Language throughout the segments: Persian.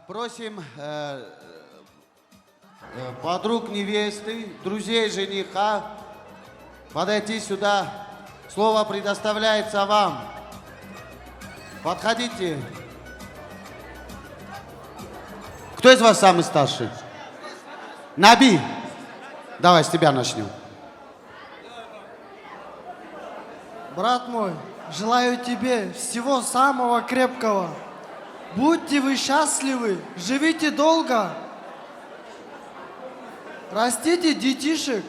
Просим подруг невесты, друзей жениха подойти сюда. Слово предоставляется вам. Подходите. Кто из вас самый старший? Наби. Давай с тебя начнем. Брат мой, желаю тебе всего самого крепкого. Будьте вы счастливы, живите долго. Растите детишек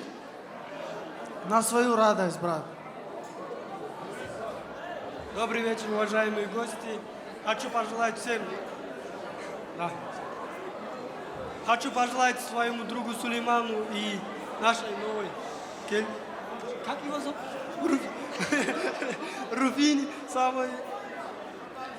на свою радость, брат. Добрый вечер, уважаемые гости. Хочу пожелать всем... Хочу пожелать своему другу Сулейману и нашей новой... Как его зовут? Руфине самой...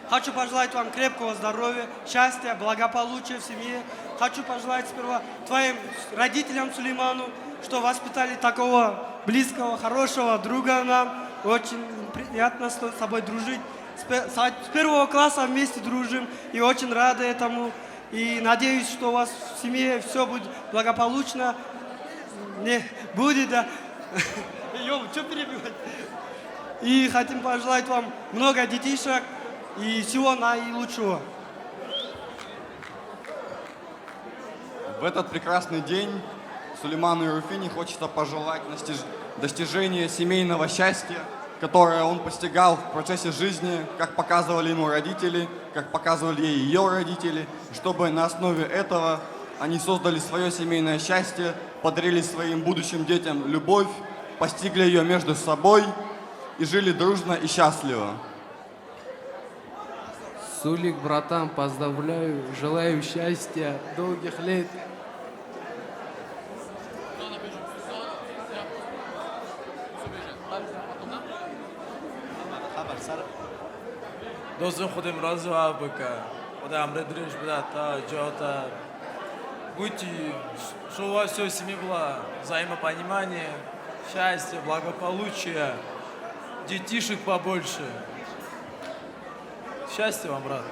Хочу пожелать вам крепкого здоровья, счастья, благополучия в семье. Хочу пожелать сперва твоим родителям Сулейману, что воспитали такого близкого, хорошего друга нам. Очень приятно с тобой дружить. С первого класса вместе дружим и очень рады этому. И надеюсь, что у вас в семье все будет благополучно. Не будет, да. Что перебивать? И хотим пожелать вам много детишек и всего наилучшего. В этот прекрасный день Сулейману и Руфине хочется пожелать достижения семейного счастья, которое он постигал в процессе жизни, как показывали ему родители, как показывали ей ее родители, чтобы на основе этого они создали свое семейное счастье, подарили своим будущим детям любовь, постигли ее между собой и жили дружно и счастливо. Сулик, братан, поздравляю, желаю счастья, долгих лет. Dostum خودم راضی و بکن خدا امر درش بده تا جاتا будьте, чтобы у вас все в семье было взаимопонимание, счастье, благополучие, детишек побольше. Счастья вам, брат.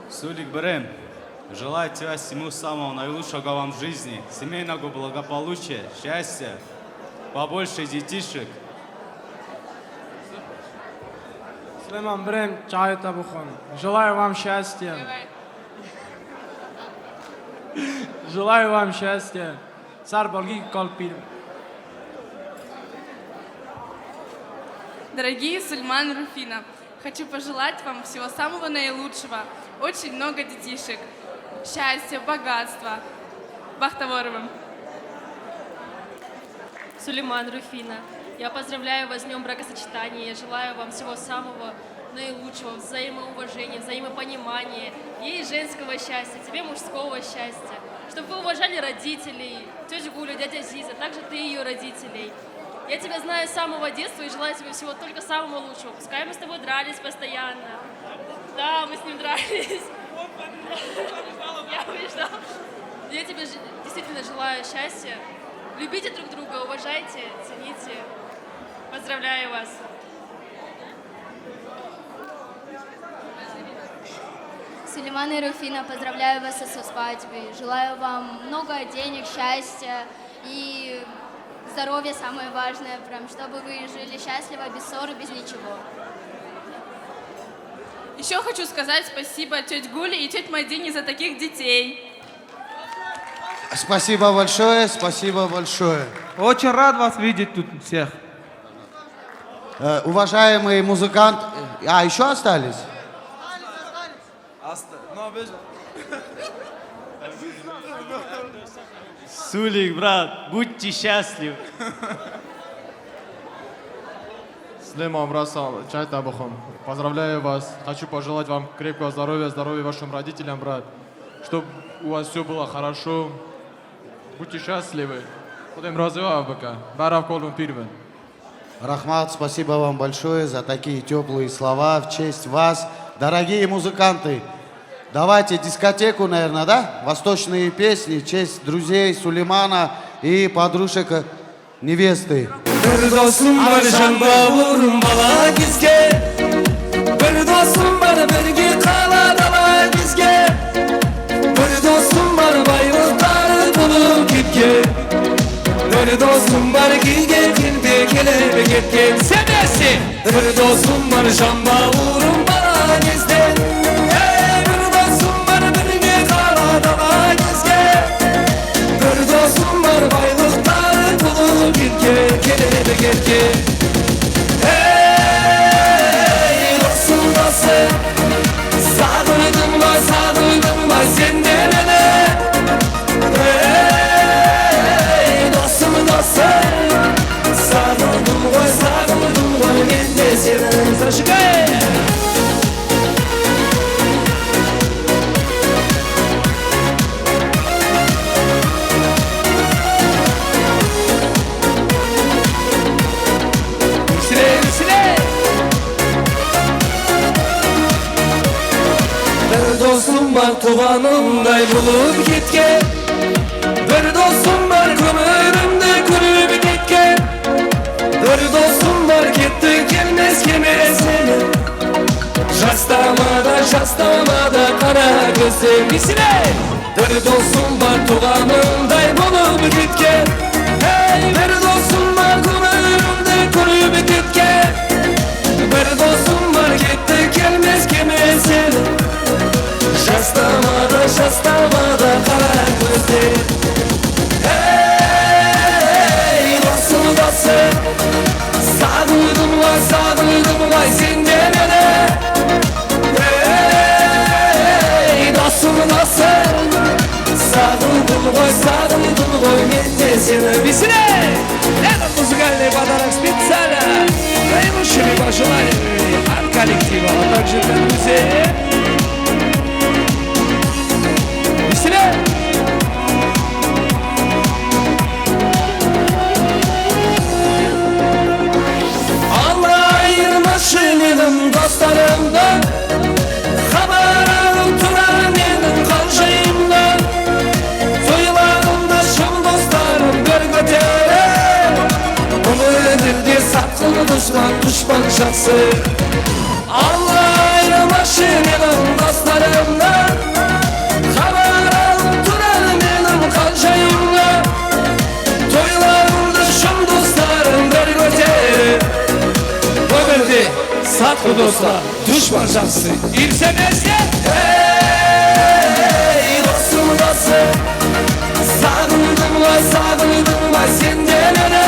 Сулик Брем, желаю тебя всему самого наилучшего вам в жизни, семейного благополучия, счастья, побольше детишек. Сулейман Брем, чай табухон. Желаю вам счастья. Желаю вам счастья. Сар болги колпир. Дорогие Сулейман и Руфина, хочу пожелать вам всего самого наилучшего, очень много детишек, счастья, богатства. Бахтаворовым. Сулейман, Руфина, я поздравляю вас с днем бракосочетания, я желаю вам всего самого наилучшего, взаимоуважения, взаимопонимания, ей женского счастья, тебе мужского счастья, чтобы вы уважали родителей, тетю Гулю, дядя Зиза, также ты ее родителей. Я тебя знаю с самого детства и желаю тебе всего только самого лучшего. Пускай мы с тобой дрались постоянно. Да, мы с ним дрались. Я побеждала. Я тебе действительно желаю счастья. Любите друг друга, уважайте, цените. Поздравляю вас. Сулейман и Руфина, поздравляю вас со свадьбой. Желаю вам много денег, счастья и здоровья, самое важное, прям, чтобы вы жили счастливо, без ссоры, без ничего. Еще хочу сказать спасибо тете Гуле и тете Мадине за таких детей. Спасибо большое, спасибо большое. Очень рад вас видеть тут всех. Уважаемые музыканты... А, еще остались? Сулик, брат, будьте счастливы. Сулейман, бросал, чай табухон. Поздравляю вас. Хочу пожелать вам крепкого здоровья, здоровья вашим родителям, брат. Чтобы у вас все было хорошо. Будьте счастливы. Будем развивать быка. Барав колун пирвен. Рахмат, спасибо вам большое за такие теплые слова в честь вас. Дорогие музыканты, давайте дискотеку, наверное, да? Восточные песни в честь друзей Сулеймана и подружек невесты. Bir dostum var can bağırım bala gizge Bir dostum var birgi kala dala кеткен Сенесі бір досым бар жан бауырым бала кезден бір досым бар бірге қаладыға кезге бір досым бар байлықтары толы кеткен келеді кеткен досым досым сағындың ба сен де мені досым досым сағындым ғой мен де сені зажигай бір досым бар туғанымдай болып кеткен бір досым бар көңілімді күліп кеткен бір досым бар кетті келмес сені жастамада қара көзден бір досым бар туғанымдай болып кеткен бір досым бар көңілімді күліп кеткен бір досым бар кетті келмес сені жастамада қара көзден досым досым сағындым ғой сен де мені досым досым сағындым ғой мен де сені веселей! Этот музыкальный подарок специально наилучшими пожеланиями от коллектива, а также для друзей. Веселей! Менің достарымдан хабар алып тұрар менің қалжайымдан тойларымда шын достарым бір көтеріп бұл өмірде сатқын дұшпан жақсы алла айырмашы менің достарымдан хабар алып тұрар менің қалжайымдан тойларымда шын достарым бір көтеріп сатқы достар, дұшпан жақсы Ирсемеске досым досым сағындым ғой сен де мені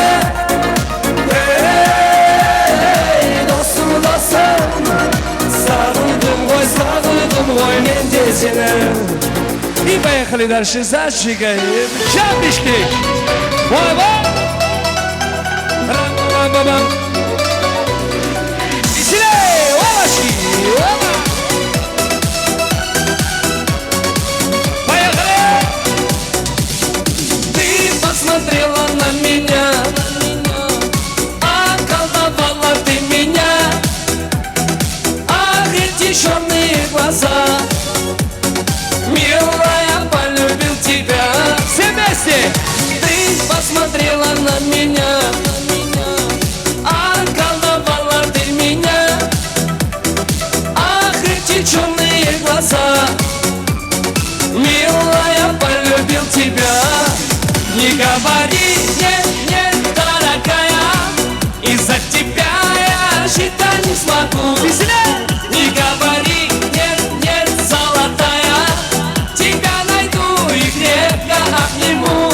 досым досым сағындым ғой мен де сені И поехали дальше, зажигаем Чапишки Бой-бой Рам-бам-бам-бам Поехали! Ты посмотрела на меня, околдовала ты меня. Ах, эти черные глаза, милая, полюбил тебя. Все вместе! Ты посмотрела на меня, околдовала ты меня. Черные глаза, милая, полюбил тебя. Не говори, нет, дорогая, из-за тебя я жить не смогу. Не говори, нет, золотая, тебя найду и крепко обниму.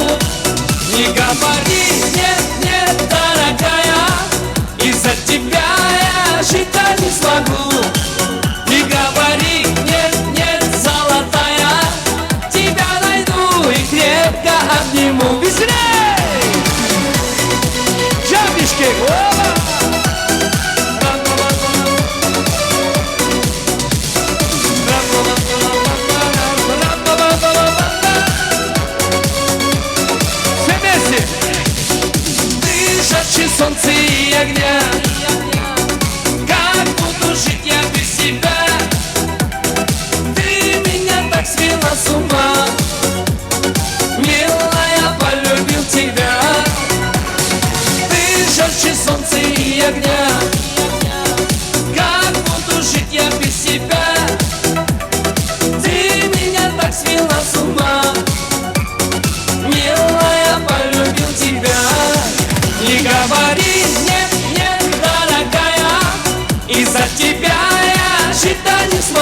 Не говори, нет, дорогая, из-за тебя я жить не смогу. Не говори, нет, золотая, тебя найду и крепко обниму. Веселей! Джампишки!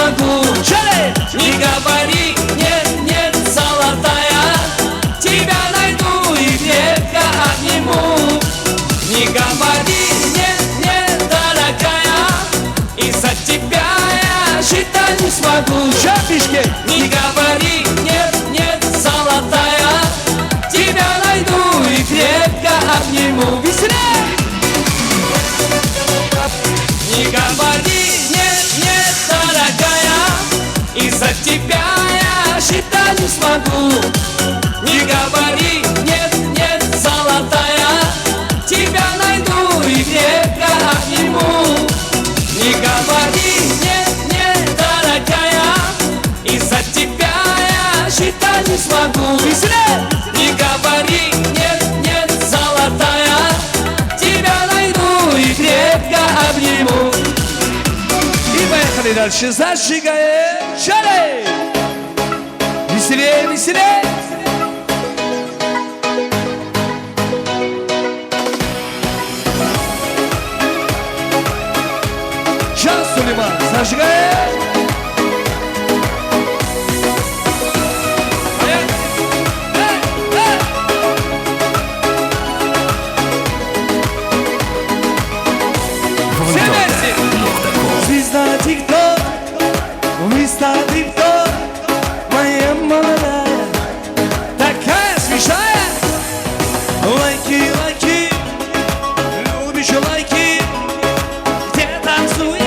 смогу. Не говори, нет, нет, золотая, тебя найду и крепко обниму. Не говори, нет, нет, дорогая, из-за тебя я жить не смогу. Не говори, нет, нет, золотая, тебя найду и крепко обниму. Веселей! Не говори, нет, нет, дорогая, из-за тебя я жить не смогу. Не говори, нет, нет, золотая, тебя найду и крепко обниму. Не говори, нет, нет, дорогая, из-за тебя я жить не смогу. Веселей! Не говори, нет, нет, золотая, тебя найду и крепко обниму. И поехали дальше, зажигаем, шалей! Веселее, веселее! Сейчас, Сулейман, зажигаем! Звезда тик-ток, звезда тик-ток, моя молодая, такая смешная. Лайки, лайки, любишь лайки, где танцует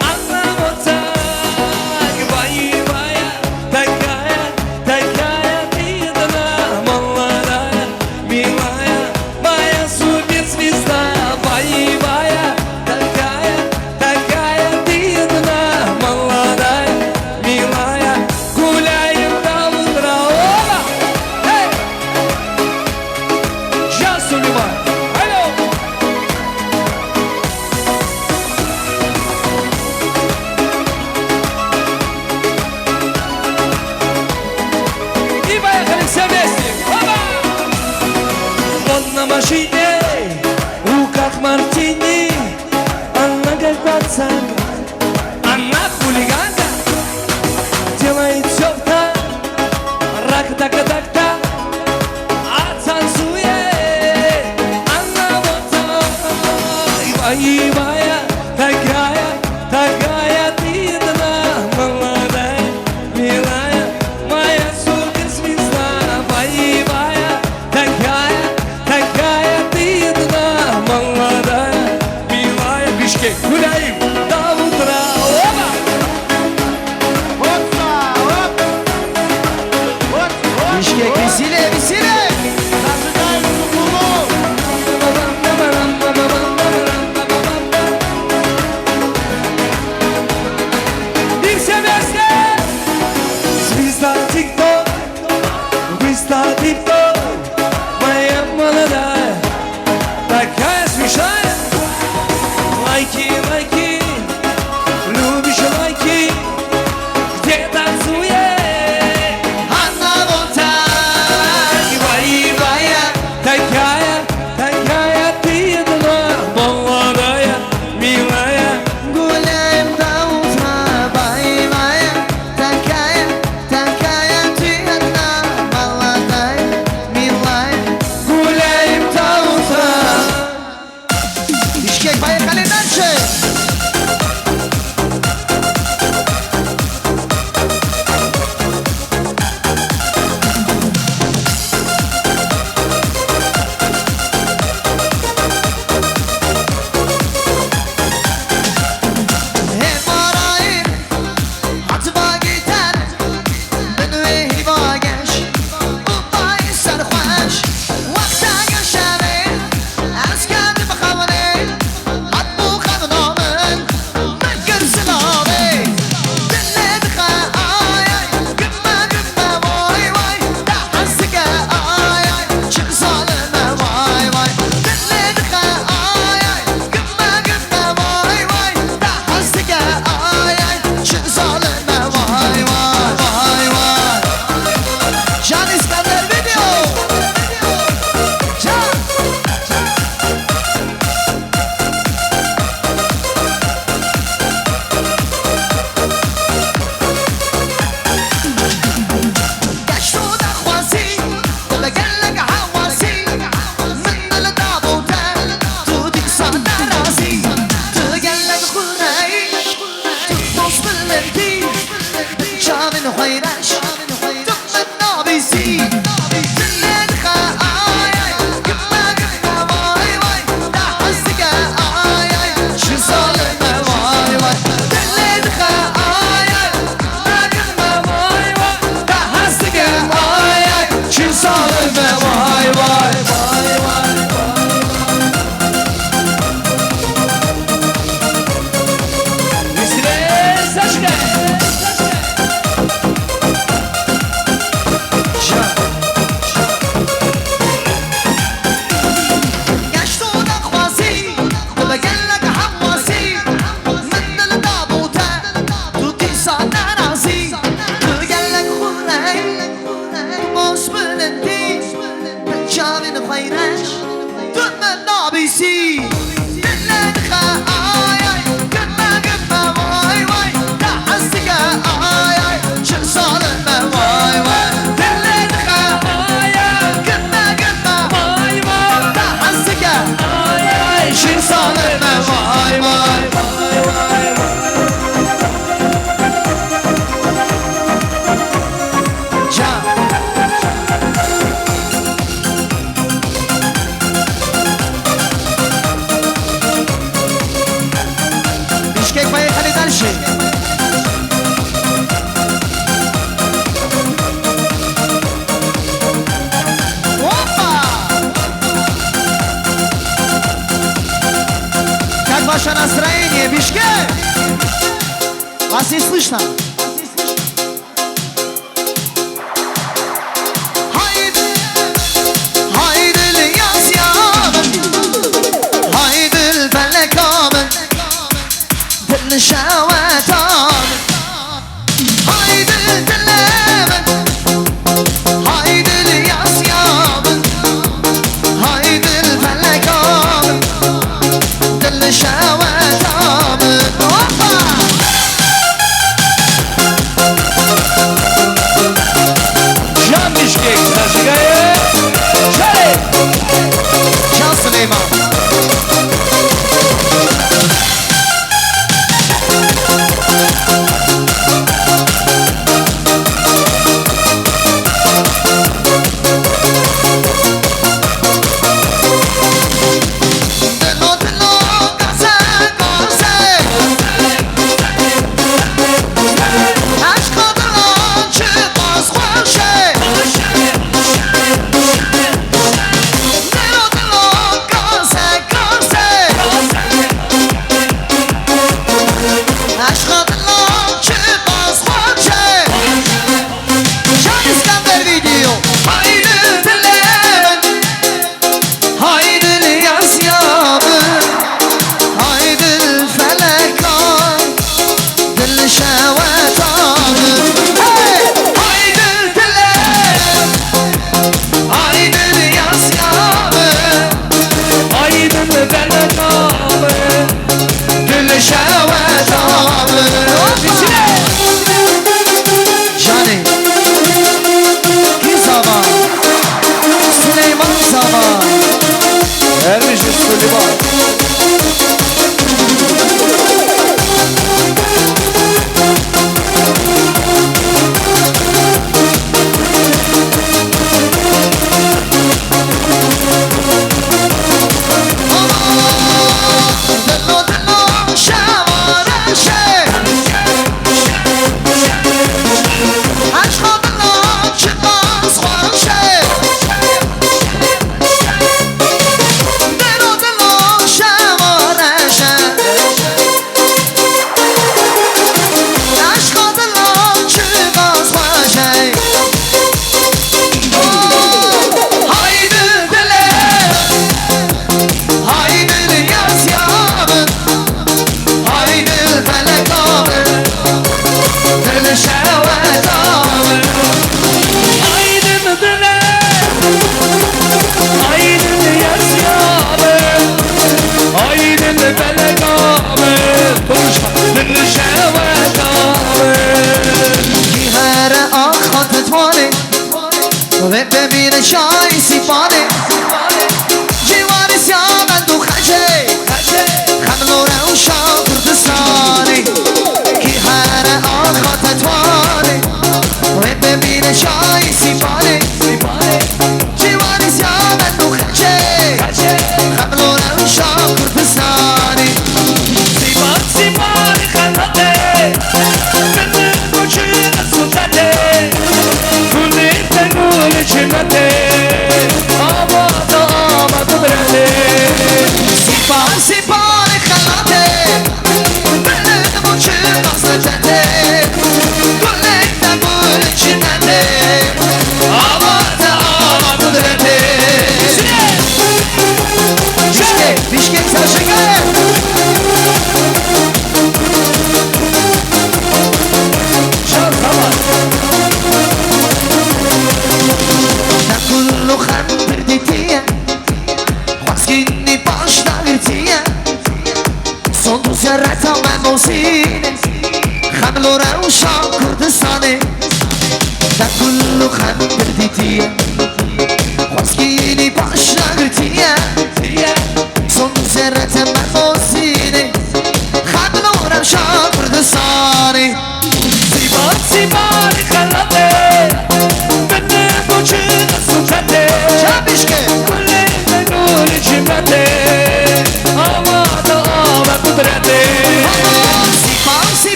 она вот так, боевая, такая, такая ты одна, молодая, милая, моя суперзвезда, боевая. На машине, в руках мартини, она как пацан, она хулиганка, делает все так, рак-так-так-так, а танцует она вот так, боевая, такая, такая ты одна, молодая, милая, моя суперзвезда, боевая, такая, такая ты Бишкек! Вас не слышно? شوات هايدي الدلامن هايدي الياسيامن هايدي الفلكامن دل شواتامن Can Bişkek zажигает. Шарик. Can Süleyman.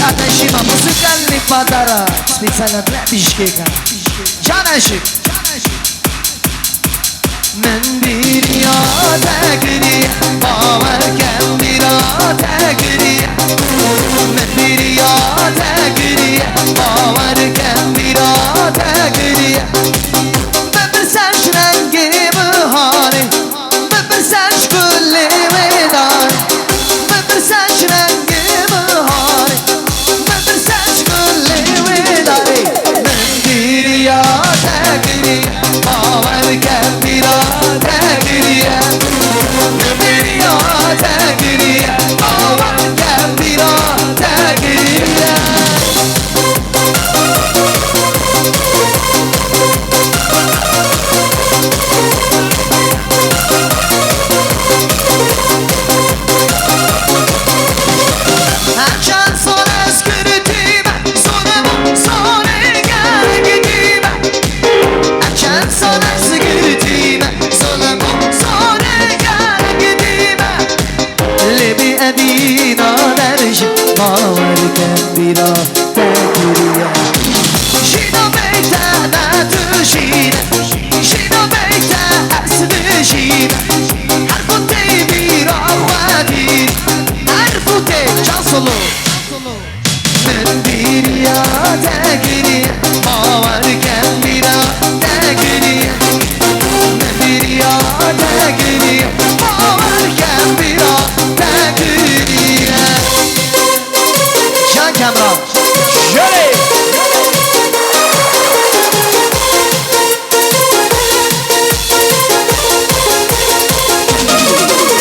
Ateşime Bırak Bişkek'e Can aşık من بیریا تگری باور کن بیرا تگری من بیریا تگری باور کن بیرا تگری ببرسنش رنگی بهاری ببرسنش گلی ویدار ببرسنش رنگی بهاری ببرسنش گلی ویداری من بیریا تگری باور کن بیرا تگری من بیریا تگری باور کن بیرا تگری چند سال از گردیم سونم سونه گردیم چند سال از گردیم سونم سونه گردیم لبی ادینا درش باور کن بیرا تگریه شینا بیتا نتوشینه شینا بیتا اسمشینه هر کوتی بیرا خودی هر کوتی جاسلو من بیریا تگری باور کن بیرا تگری من بیریا تگری باور کن بیرا تگری شان کامران Şöyle.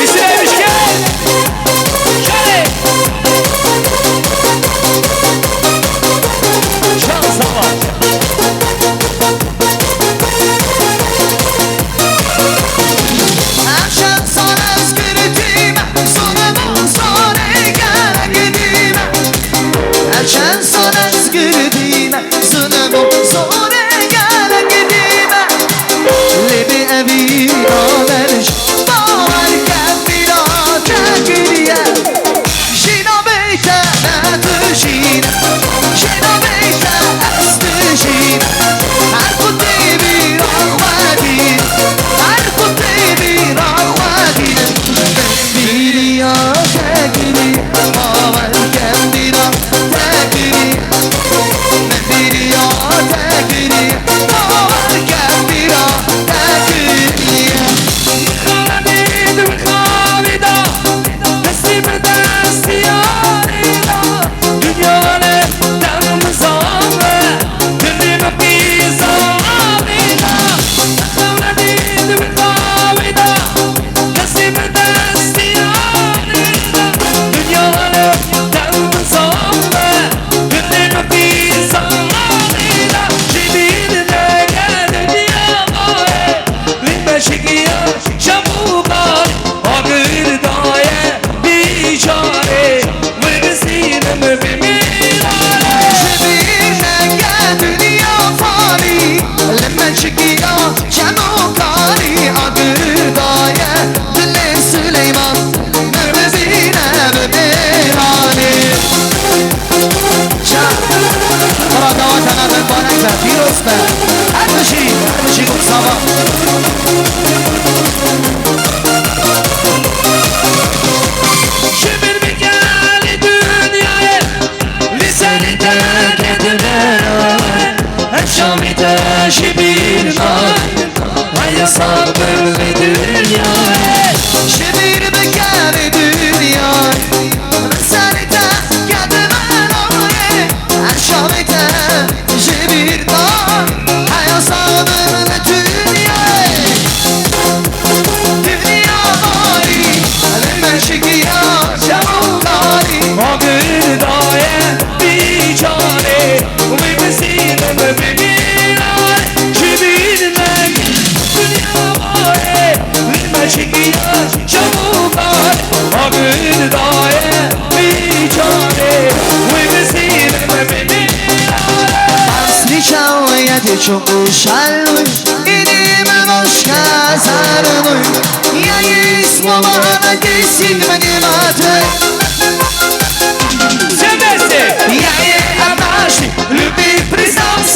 Bizimmiş gel. Şöyle. Can Savaş. Akşam sana özgürlüğüm sonum sonra gideyim Akşam sana özgürlüğüm sonum sonra gideyim Lebi evi alırış bavar kembira tekriye Şina beyte netuşine Şina beyte estuşine Her kutu bir ahvadi Her kutu bir ahvadi Biriya tekri bavar kembira tekri Biriya tekri bavar kembira tekri خالد خالدا دستی به دست یاریدا دنیا له دم زامه دلی به پیزامیدا خالد خالدا دستی به دست یاریدا دنیا له دم زامه دلی به پیزامیدا جبین نگه دنیا ماه لیم شکیه شبوقان آگر دایه بیچاره ورزینم بمیراره شبیر نگه دنیا فانی لمن شکیا شنوکاری آگر دایه دل سلیمان مرزینه بمیرانی شا مرادات نبن بانک و پیروز به هر بشی گفت سابا شبیر بگل dünyaya lisani terk etmene Akşamı da şibir var Hayya sabırlı dünyaya شبیر بکر دنیا رسانی تا گدمن آیه اکشامی تا شبیر دار حیا صابر دنیا دنیا باری لمن شکیا شموکاری آگر دایه بیچاره ورزینم بمیراره شبیر نگه dünya bari lime şekiya çabuklar Ağır daye biçare ورزینم بمیراره Asli çavayeti çok uşalmış İnim boşka sarılmış Ya ismo bana desin benim adım Sevmezsin. Я ей однажды любви признался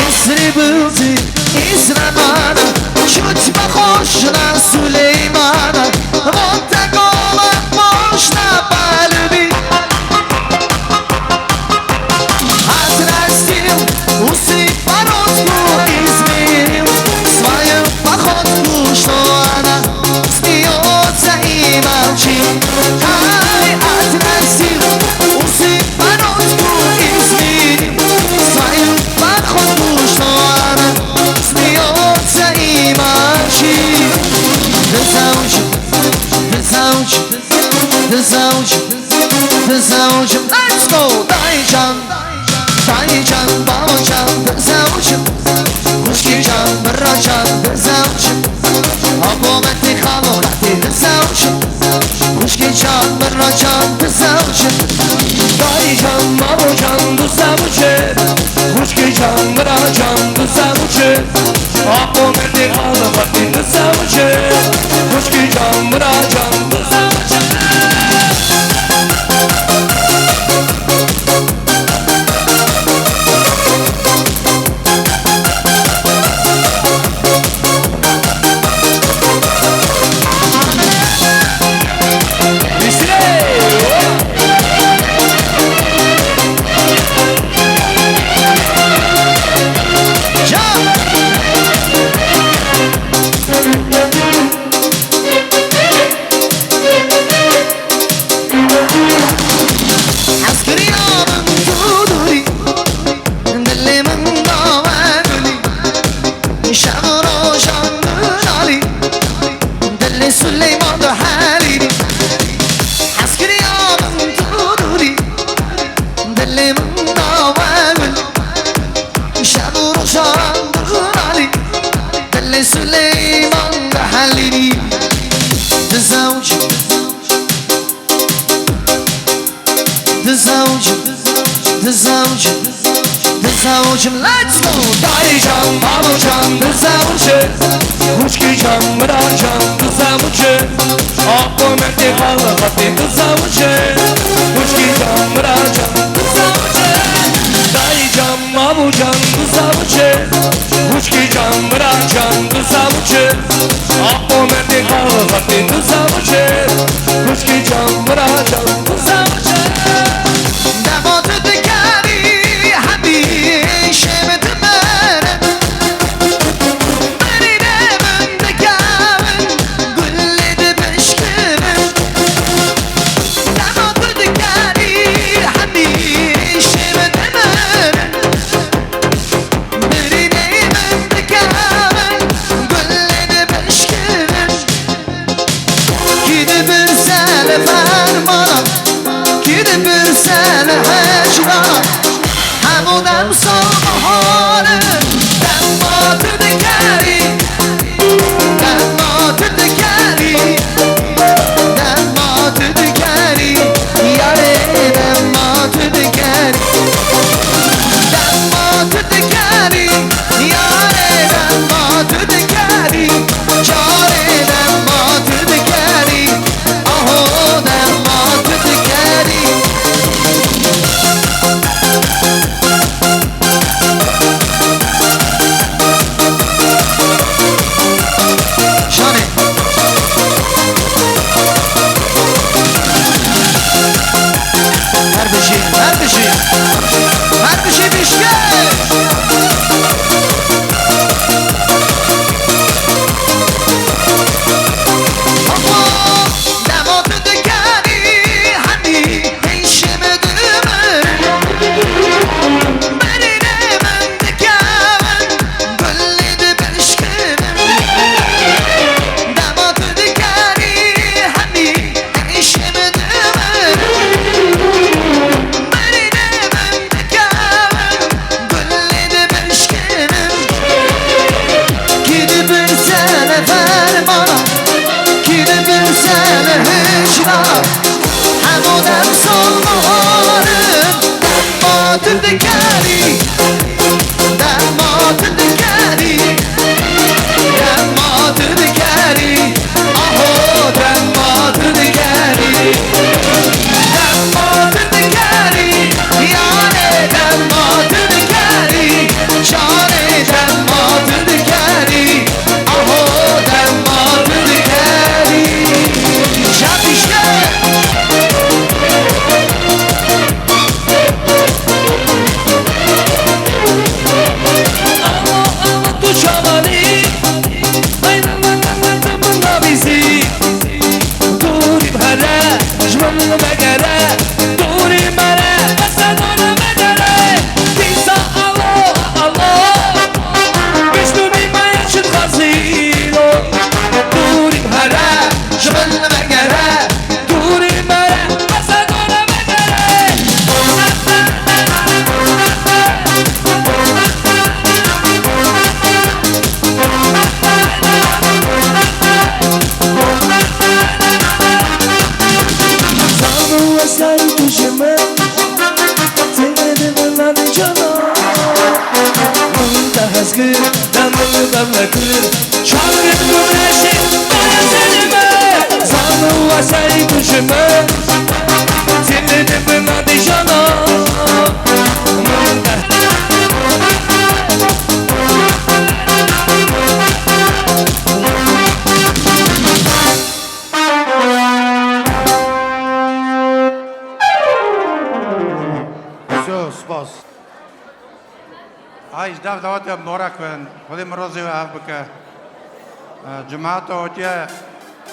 مصری بودی از رمانه چوت بخوشنا سلیمانه منتقام ماشنا قلبی Отрастил усы бородку изменил свою походку, что она смеется и молчит. Ай, отрастил усы бородку изменил свою походку, что она смеется и молчит. Да заучим, да заучим, да заучим, да заучим. Let's go, Дайчан. Dayıcan, babacan, bezavcım Kuşkican, bıracan, bezavcım Abometi halokati, bezavcım Kuşkican, bıracan, bezavcım Dayıcan, babacan, bezavcım Kuşkican, bıracan, bezavcım Abometi halokati, bezavcım Kuşkican, bıracan, bezavcım سليمان بحليني تزوج تزوج تزوج تزوج Let's go Dayıcan, babacan, tezavüç Kuşkican, bıracan, tezavüç Akkometi halakati, tezavüç Kuşkican, bıracan, tezavüç Dayıcan, babacan, tezavüç Kuşkican, bıracan, tezavüç Akkometi halakati, tezavüç Kuşkican, bıracan, tezavüç Devote dikari hamiشه متمرد برینه من دکمن گلد بشکمن دماغ دکاری همیشه متمرد برینه من دکمن گلد بشکمن گیده بر سلف mazgır damla kır Çağırın güneşi bana zelime Zanım var sen kuşumu Dinledim bana dişana Все, спас. Ай, ждав давате морак вен. Ходим розива авбка. Джумаато отя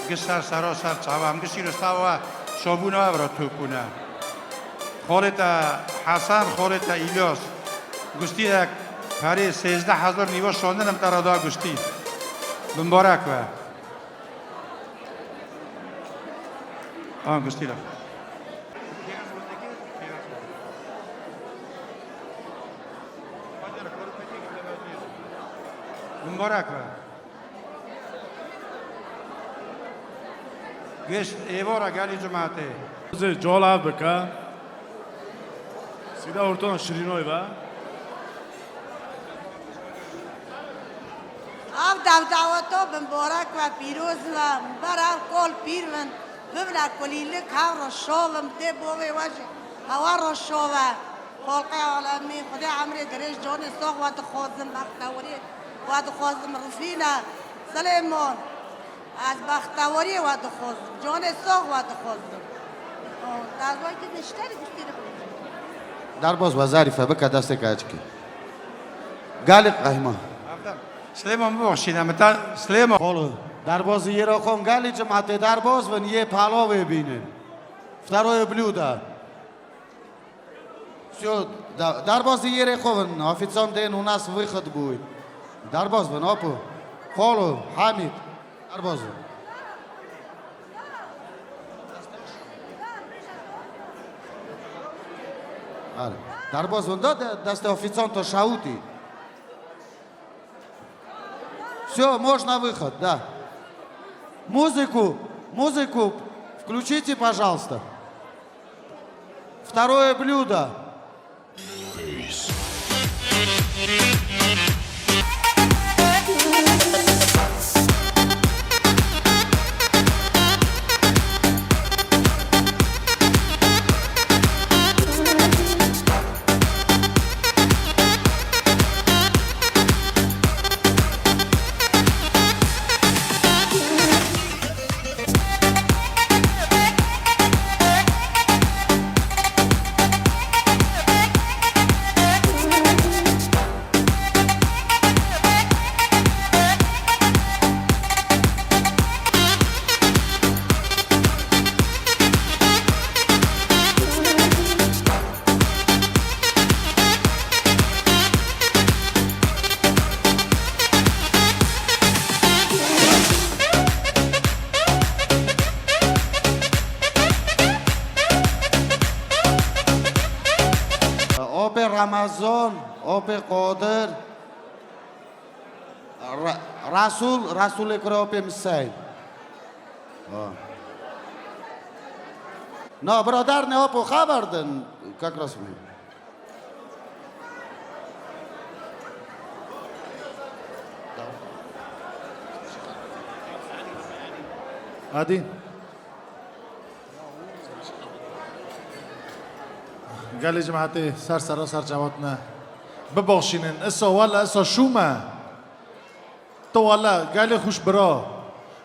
гистар саросар цавам гистир става шобуна авра тупуна. Холета Хасан, холета İlyas. Густиак пари 13000 نیوا شوندنم ترادا گشتی. مبارک و. گشتی را. مبارک و. گشت ایوارا گلی جماعته. جوال بکا. سیدا ارتون شیرینوی با. آب دعوتو مبارک و پیروز و برای کل پیر من ببرد کلیله کار شولم ده بوی وجه هوا رو شوه خلق عالمی خدا عمری درش جان ساق و دخوازم بختوری و دخوازم رفینا سلیمان از بختوری و دخوازم جان ساق و دخوازم در وقت نشتری گشتی Darboz va Zarifa bika daste kachki. Galik qayma. سلیمان ببخشید تا سلیمان Xolo. Darboz Yeroxon gali jamaate darboz van ye palo bebinin. Второе блюдо. Все, Дарбоз Ерехован, официант день у нас выход будет. Дарбоз, опу. Холу, Хамид. Дарбоз. Дарбоз, да, дасте официанта шаути. Все, можно выход, да. Музыку включите, пожалуйста. Второе блюдо. Ramazon, Ope Qodir, Rasul Ekrope Misay. No, бродar не опу хабарден, как раз мы. Один. قال جماعتي سر جواتنا ببخشینن اسا والا اسا شومه تو والا قال خوش برا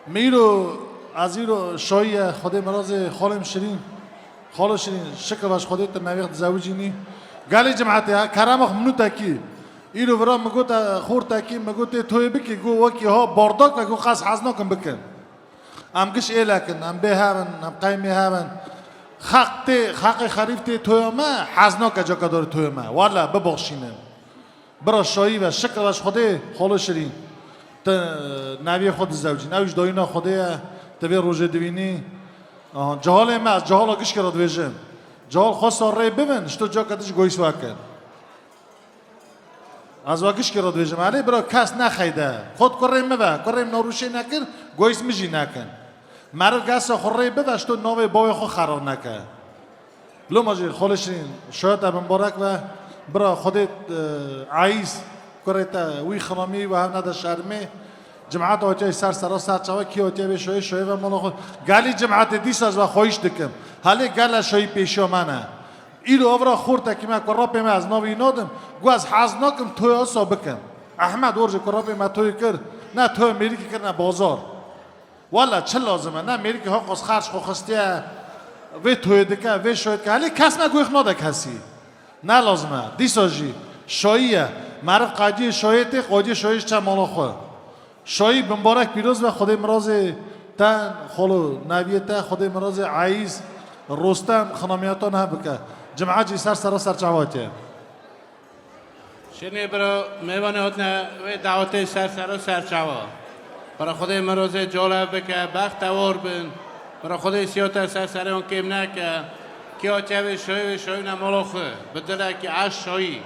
میرو از ایرو شایی خدا مراز خالم شیرین خالو شیرین شکر باش خدا تماویخ زوجینی قال جماعتي کرامخ منو تاکی ایرو برا مگوت خور تاکی مگوت توی بکی گو وکی ها بارداک و گو خاص حزناکم بکن ام گش ایلکن ام به هاون ام قایمی هاون حق خریفتی توی ما حزنا که جا کدار توی ما والا ببخشینن برا شایی و شکر واش خوده خالو شیرین تا نوی خود زوجی نویش داینا خوده تبی روژه دوینی جهال ما از جهال آگش کرد ویژم جهال خواست آره ببین شتو جا کدش گویس واکن از واگش کرد ویژم علی برا کس نخیده خود کریم مبه کریم نروشی نکن گویس میجی نکن مرد گس خوری بدش تو نوی بای خو خراب نکه لو ماجی خالشین شاید ابن مبارک و برا خودت عیس كريتا وي خرامي وهم ندا شرمي جماعت اوتي سر چاوا کی اوتي به شوي و مولخ گالی جماعت دیس از و خویش دکم حالی گالا شوي پیشو منه ایرو اورا خورتا کی ما کراپ ما از نوی نودم گو از حزناکم تو اسا بکم احمد اورج کراپ ما توی کر نه تو میری کی کرنا بازار والا چه لازمه نه میری که حق از خرج خو خستیه و توی دکه و شوید که حالی کس ما گویخ ناده کسی نه لازمه دیساجی شاییه معرف قاضی شاییت قاضی شاییش چه مولخ شایی مبارک پیروز و خدای مراز تن خلو نبیت خدای مراز عیز رستم خنامیاتان هم بکه جمعه جی سر چواته شنی برا میوان هاتنه و دعوت سر چوا برا خدای مراز جالب بکه بخت وار بن برا خدای سیاتر سر اون کم نکه کیا چه شایی نمالخه بدله که عش شایی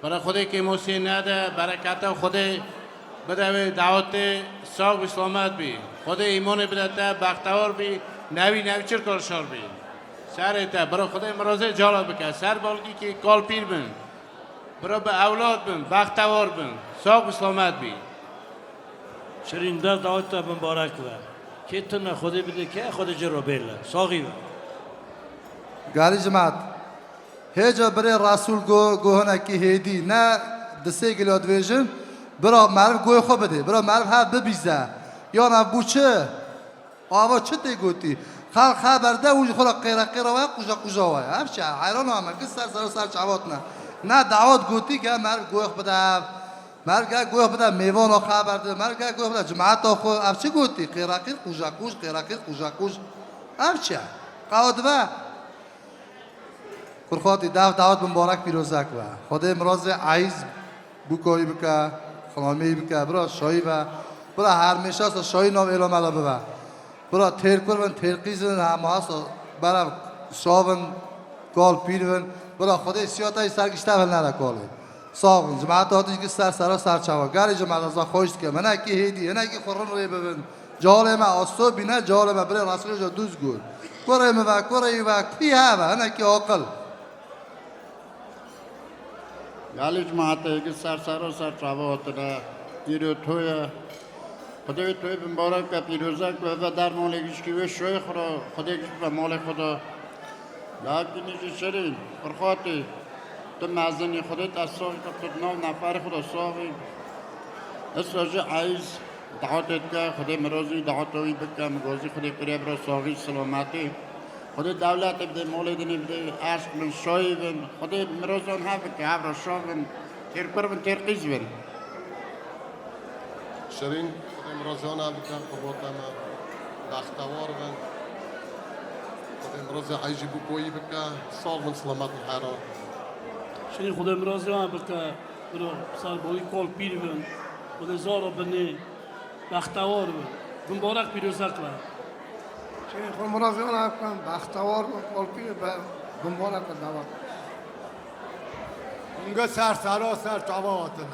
برا خدای که موسی نده برکت خدای بده دعوت ساق و سلامت بی خود ایمان بده تا بختوار بی نوی چر کارشار بی سر تا برای خود مرازه جالب بکن سر بالگی که کال پیر بن برای به اولاد بن بختوار بن ساق و سلامت بی شرین در دعوت مبارک و که تنه خود بده که خود جرو بیله ساقی و گالی جماعت هجا برای رسول گوهنه که هیدی نه دسته گلاد ویژن برا معرف گوی خوب بده برا معرف ها ببیزه یا نه بوچه آوا چه تی گوتی خلق خبر ده وجه خلا قیره و قوجا و همچه حیران همه که سر چوات نه دعوت گوتی که معرف گوی خوب بده معرف گوی خوب بده میوان ها خبر ده معرف گوی خوب بده جماعت ها خود همچه گوتی قیره قوجا همچه قاعد و کرخواتی دعوت مبارک پیروزک و خدای مراز عیز بوکایی بکه خلامی بکه برا شایی و برا هر میشه شایی نام اعلام علاوه و برا تیر کردن ترقیزن همه هست برا شاون گال پیرون برا خدای سیاتای سرگشته ول نره کاله ساقن جماعت هاتیش که سر چوا گری جماعت از خوش که من کی هیدی نه کی خورن روی ببین جال ما آسو بینه جال ما برای رسول جو دوز گور کره ما کره و کی ها نه کی عقل گالی جماعت که سر چوات نه ایرو توی خدای توی مبارک و پیروزک و در مالکش که و شوی خدا خدای و مال خدا لکنیش شرین فرخاتی تو مزنی خدای تصاوی تو نام نفر خدا صاحبی اسراج عیز دعوتت که خدای مرازی دعوتوی بکم مگازی خدای قریب را صاحبی سلامتی خدای دولت بده مال دنی بده عشق من شای بن خدای مرازان هم که هم را شاه بن تیر پر بن تیر قیز بن شرین خدای مرازان هم بکن قباطم بختوار بن خدای مرازی عیجی بکویی بکن سال من سلامت الحرار شرین خدای مرازی هم بکن برو سال باقی کال پیر بن خدای زارا بنی بختوار بن مبارک پیروزک بن شیخ مرازیان هم کن بختوار و قلبی به مبارک دعوت اونگا سر چواتنه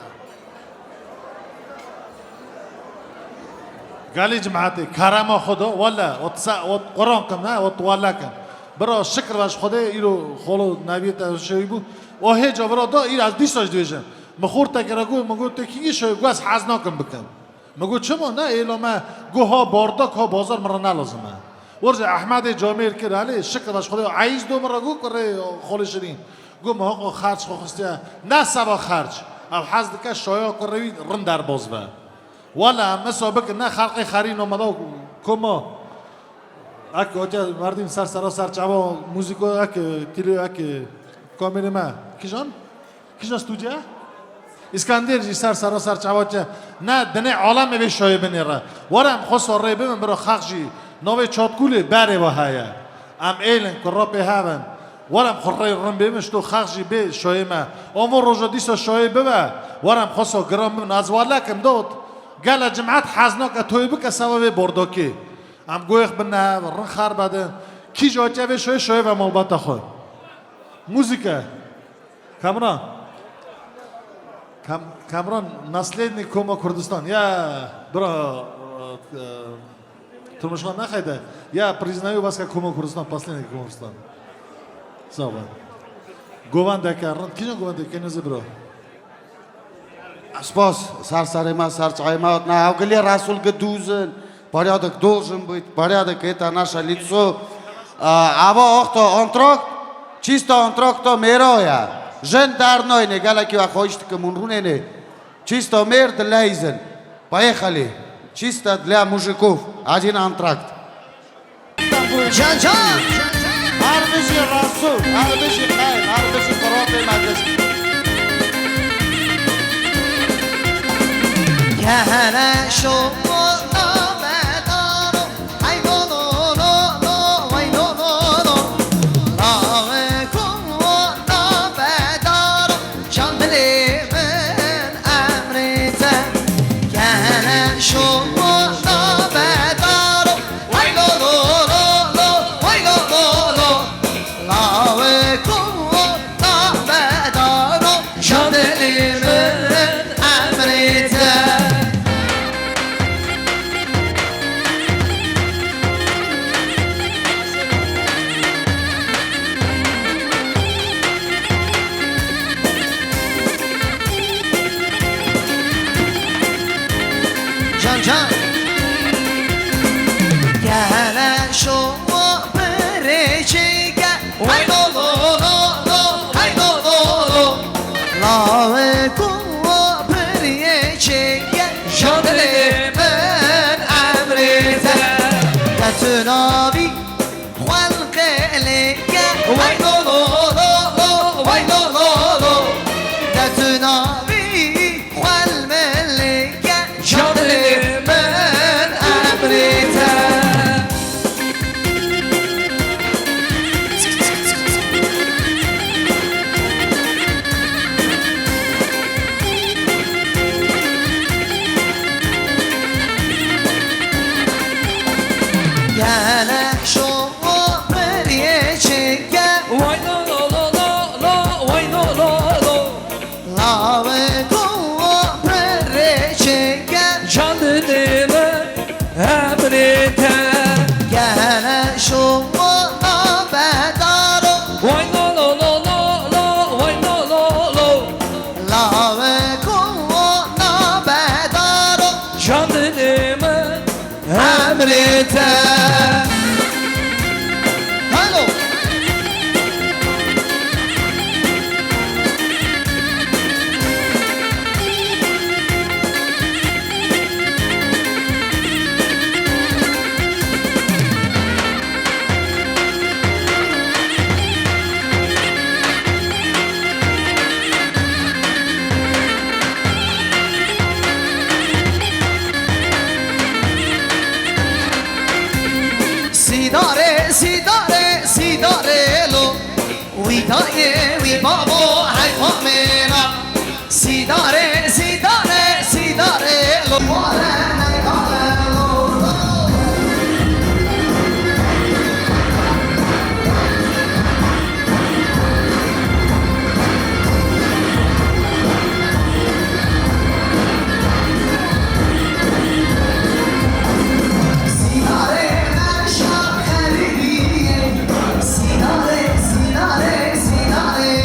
گالی جماعتی کرم خدا ولا قرآن کم نه ولا کم برا شکر باش خدا ایرو خلو نبیت شوی بود و هیچ برا دا ایر از دیساج دیویژن مخور تکرگو مگو تکیگی شوی گو از حزناکم بکن مگو چما نه ایلامه گو ها بارداک ها بازار مرا نلازمه ورج احمد جامیر که رالی شکر باش خدا عیز دو مرا گو کره خاله شرین گو ما خرج خواسته نه سبا خرج او حزد که شایا کروی رن در باز به ولا مسابق نه خلق خرین اومده کما اک اوجا مردین سر چوا موزیکو اک تیلو اک کامل ما کیجان استودیا اسکندر جی سر چوا نه دنه عالم به شای بنیره ورم خسر ری بم برو خخجی نوې چاتکوله بره وهایا ام ایلن کراپه هاون ورم خورای رم بهمش تو خخجی به شایمه امور روزا دیسا شای ببه ورم خاصا گرام از ولکم داد گل جماعت حزناک توی بک سبب برداکی ام گویخ بنه رن خر بده کی جاچه به شای و مالبات خو موزیکا کامران نسلینی کوما کردستان یا برا Тумашхан нахайда. Я признаю вас как Кома Курдистан, последний Кома Курдистан. Сава. Гованда карнат. Кижан гованда кенезе бро. Спас, сарсарима, сарчайма, на Авгале Расул Гадузен. Порядок должен быть, порядок это наше лицо. Аво охто онтрок, чисто онтрок то мероя. Жендарной не галакива хочет коммунруне. Чисто мер для изен. Поехали. Чисто для мужиков. Один антракт. Арбиши Расул, арбиши Хайм, арбиши Коропе Маджески. Gene şoğuna bedaro ay no no no no ay no no no Lave kuvvana bedaro can dilimin emrite Gene şoğuna bedaro ay no no no no ay no no no Lave kuvvana bedaro can dilimin emrite Can Gene şu perçeke ay no no no no ay no no no Lave kuva perçeke Şadelimin emrite Getün abi halkeleke ay no no no ay no no no Getün abi halmeleke Şadelimin emrite Gene şu perçeke vay no no no no no vay no no no Lave kuva perçeke canlımı emrite Gene şu bedaro vay no no no no no vay no no no Lave kuva bedaro canlımı emrite Hello Sidare, sidare, sidare lo Vidaye, vibabo, hay famena Sidare, sidare, sidare lo Sidare, sidare, sidare,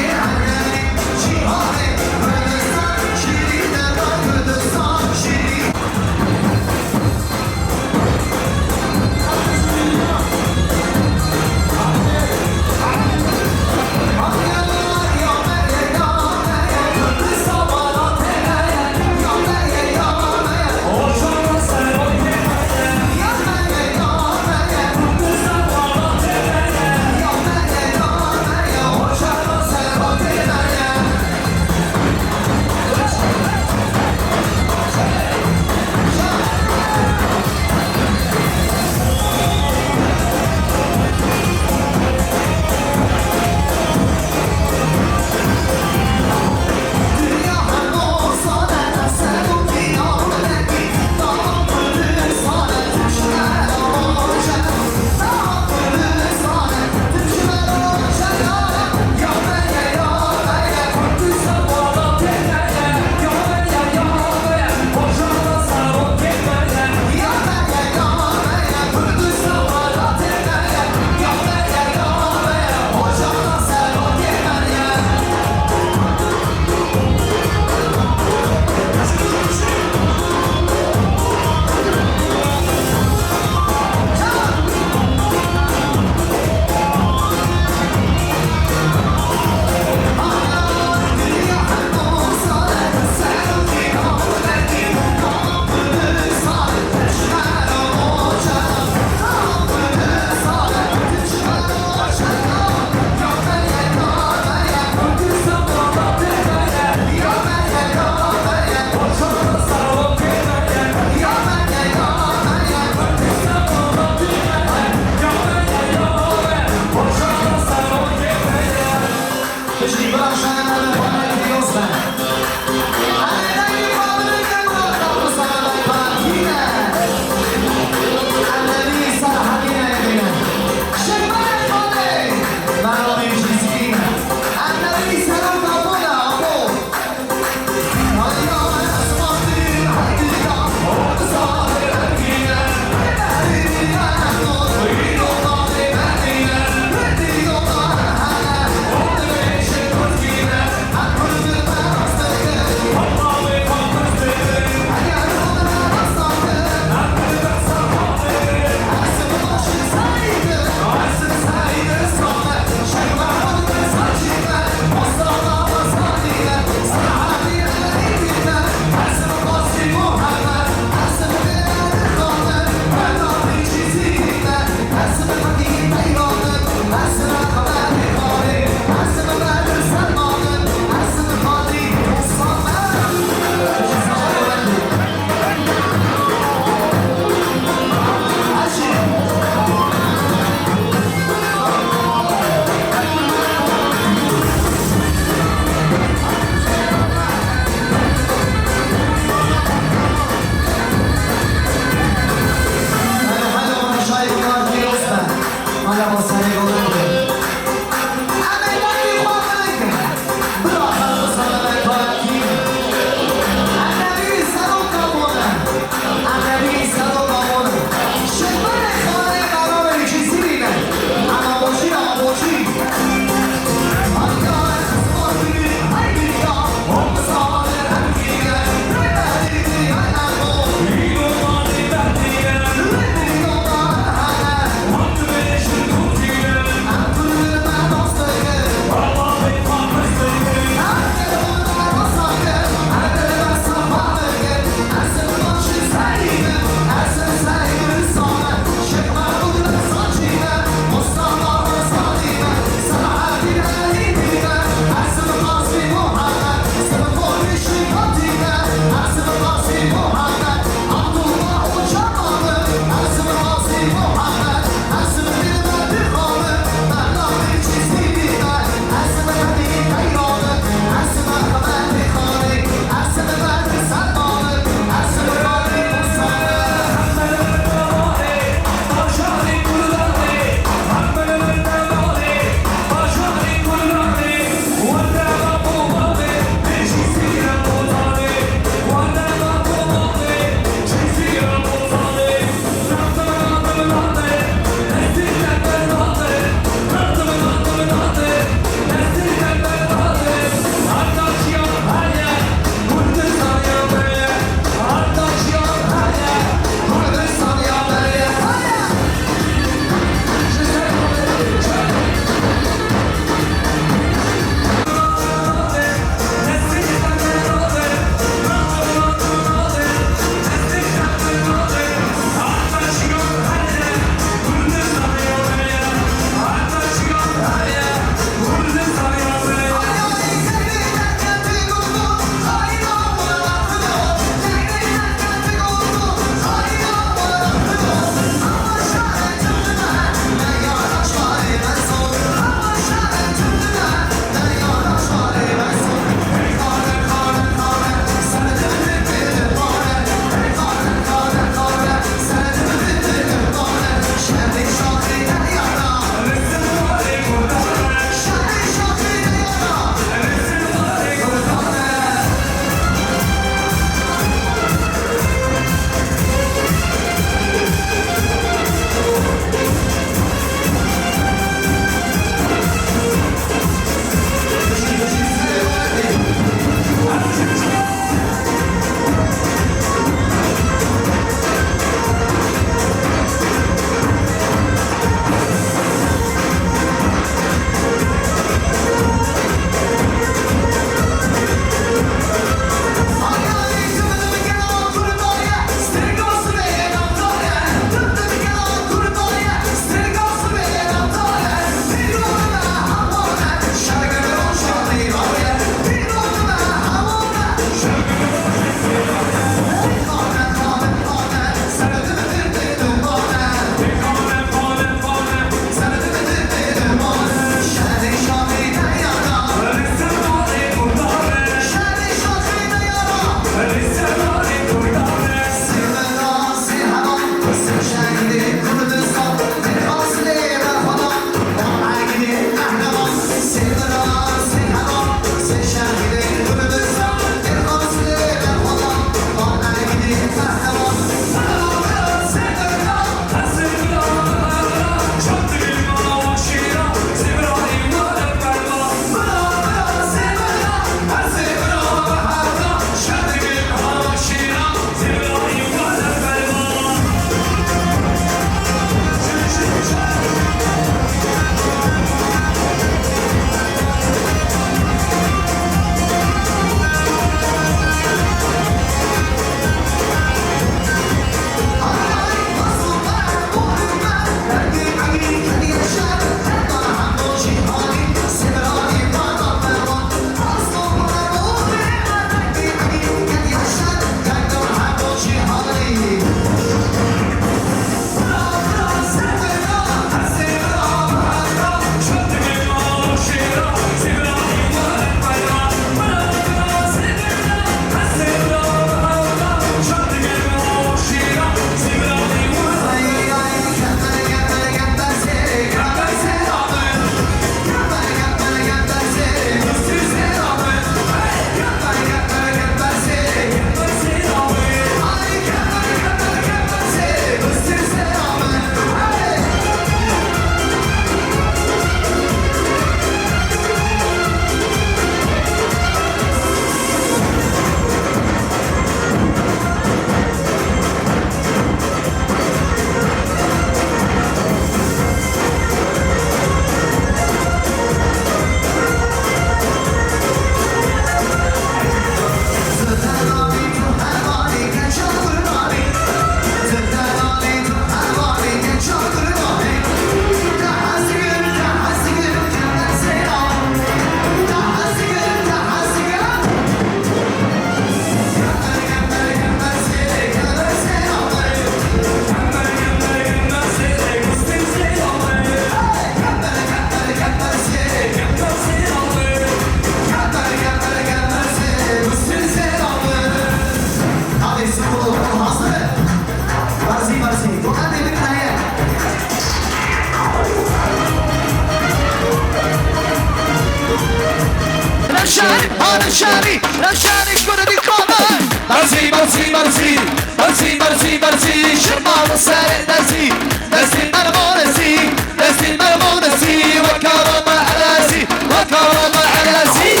روشنی روشنی کردی خانه برزی برزی برزی برزی برزی برزی شما سر دزی دزی مرمونزی دزی مرمونزی و کارم علازی و کارم علازی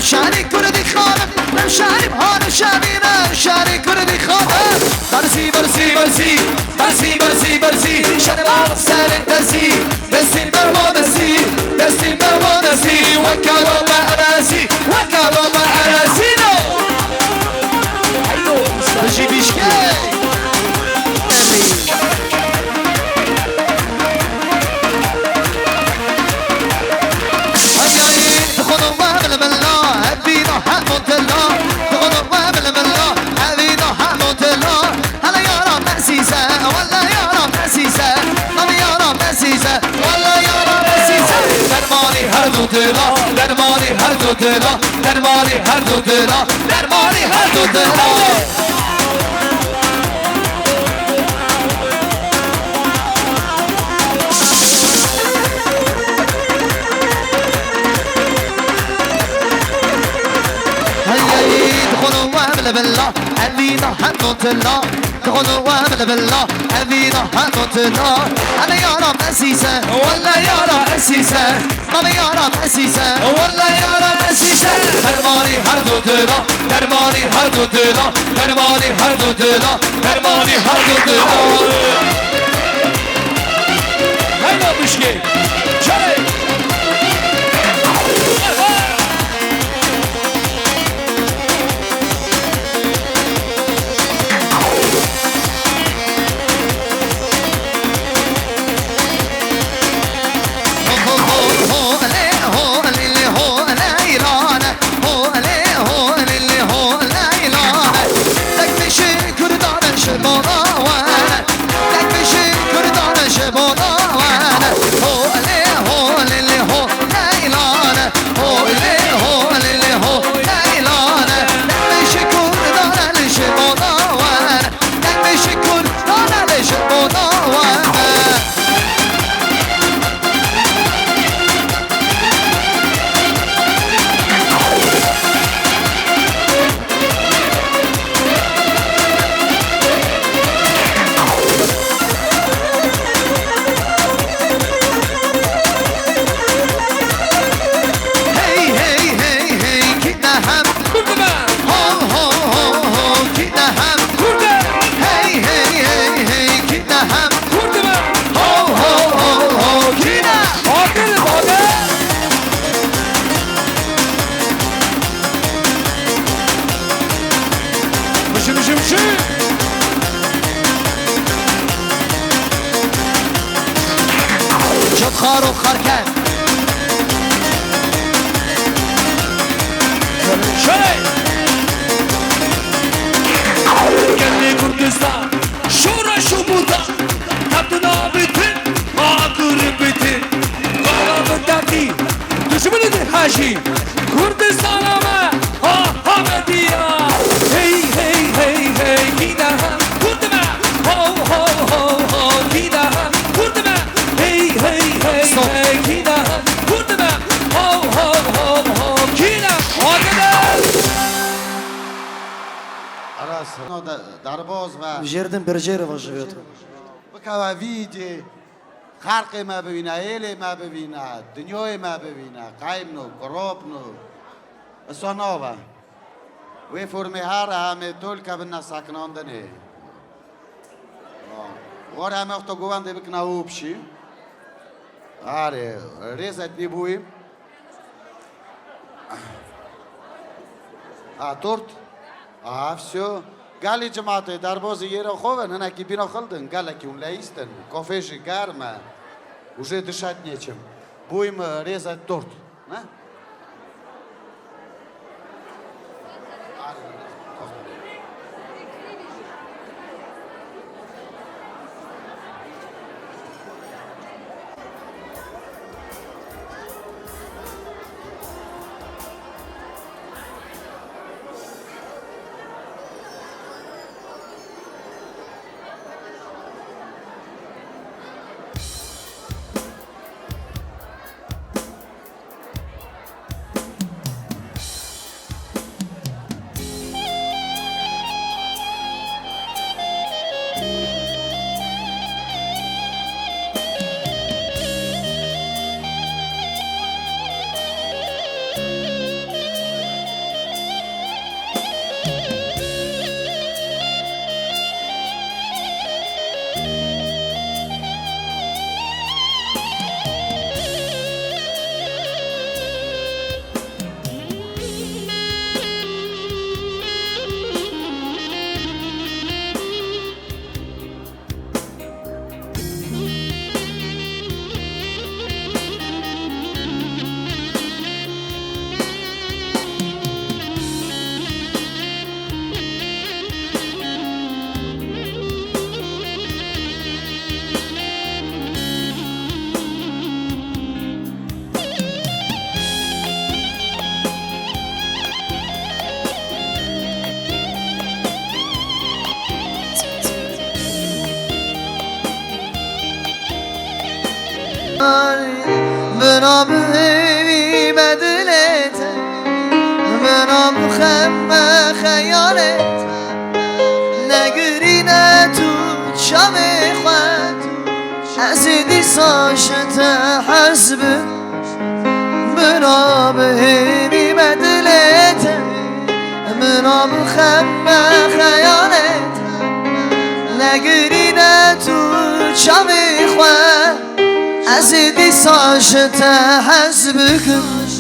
روشنی کردی خانم روشنی ها روشنی روشنی کردی خانم برزی برزی برزی برزی برزی برزی شنوال سر دزی دستین برمانزی دستین برمانزی و کلام عرزی و کلام عرزی نو بجی بیشکه درمانی هر دو دلا درمانی هر دو دلا درمانی هر دو دلا دخلوا وامل بالله أبينا حنوت الله دخلوا وامل بالله أبينا حنوت الله أنا يا رب أسيسة والله يا رب أسيسة ماما يا رب أسيسة والله يا رب أسيسة درماني هر دو دلا درماني هر دو دلا درماني هر دو دلا درماني هر دو دلا هلا مشكل شاي خار و خار کرد گلی کردستان شورش و بودا تبدنا بیتین آقر بیتین قرار دردی دشمنی ده هاشی کردستان آمه آمدیا هی هی هی هی کیده هم کردمه هو هو هو هو کیده هم کردمه هی هی هی هی کیده هم کردمه هو هو هو هو کیده آگده درباز و Жерден Бержерова живет. بکوا ویدی خلق ما ببینه ایل ما ببینه دنیای ما ببینه قایم نو قراب نو سناوا و فرمی هر همه طول که بنا سکناندنه وار همه وقت گوانده بکنه اوبشی آره ریزت نبویم торт все قال جماعة درباز يرا خوفن أنا كي بينا خلدن قال كي ونلايستن كافيش قارمة уже дышать нечем будем резать торт بنام همی بدلت بنام خم خیالت نگری نه تو شام خود از دیساشت حسب بنام همی بدلت بنام خم خیالت نگری نه تو شام خود از دیساشت حسب کن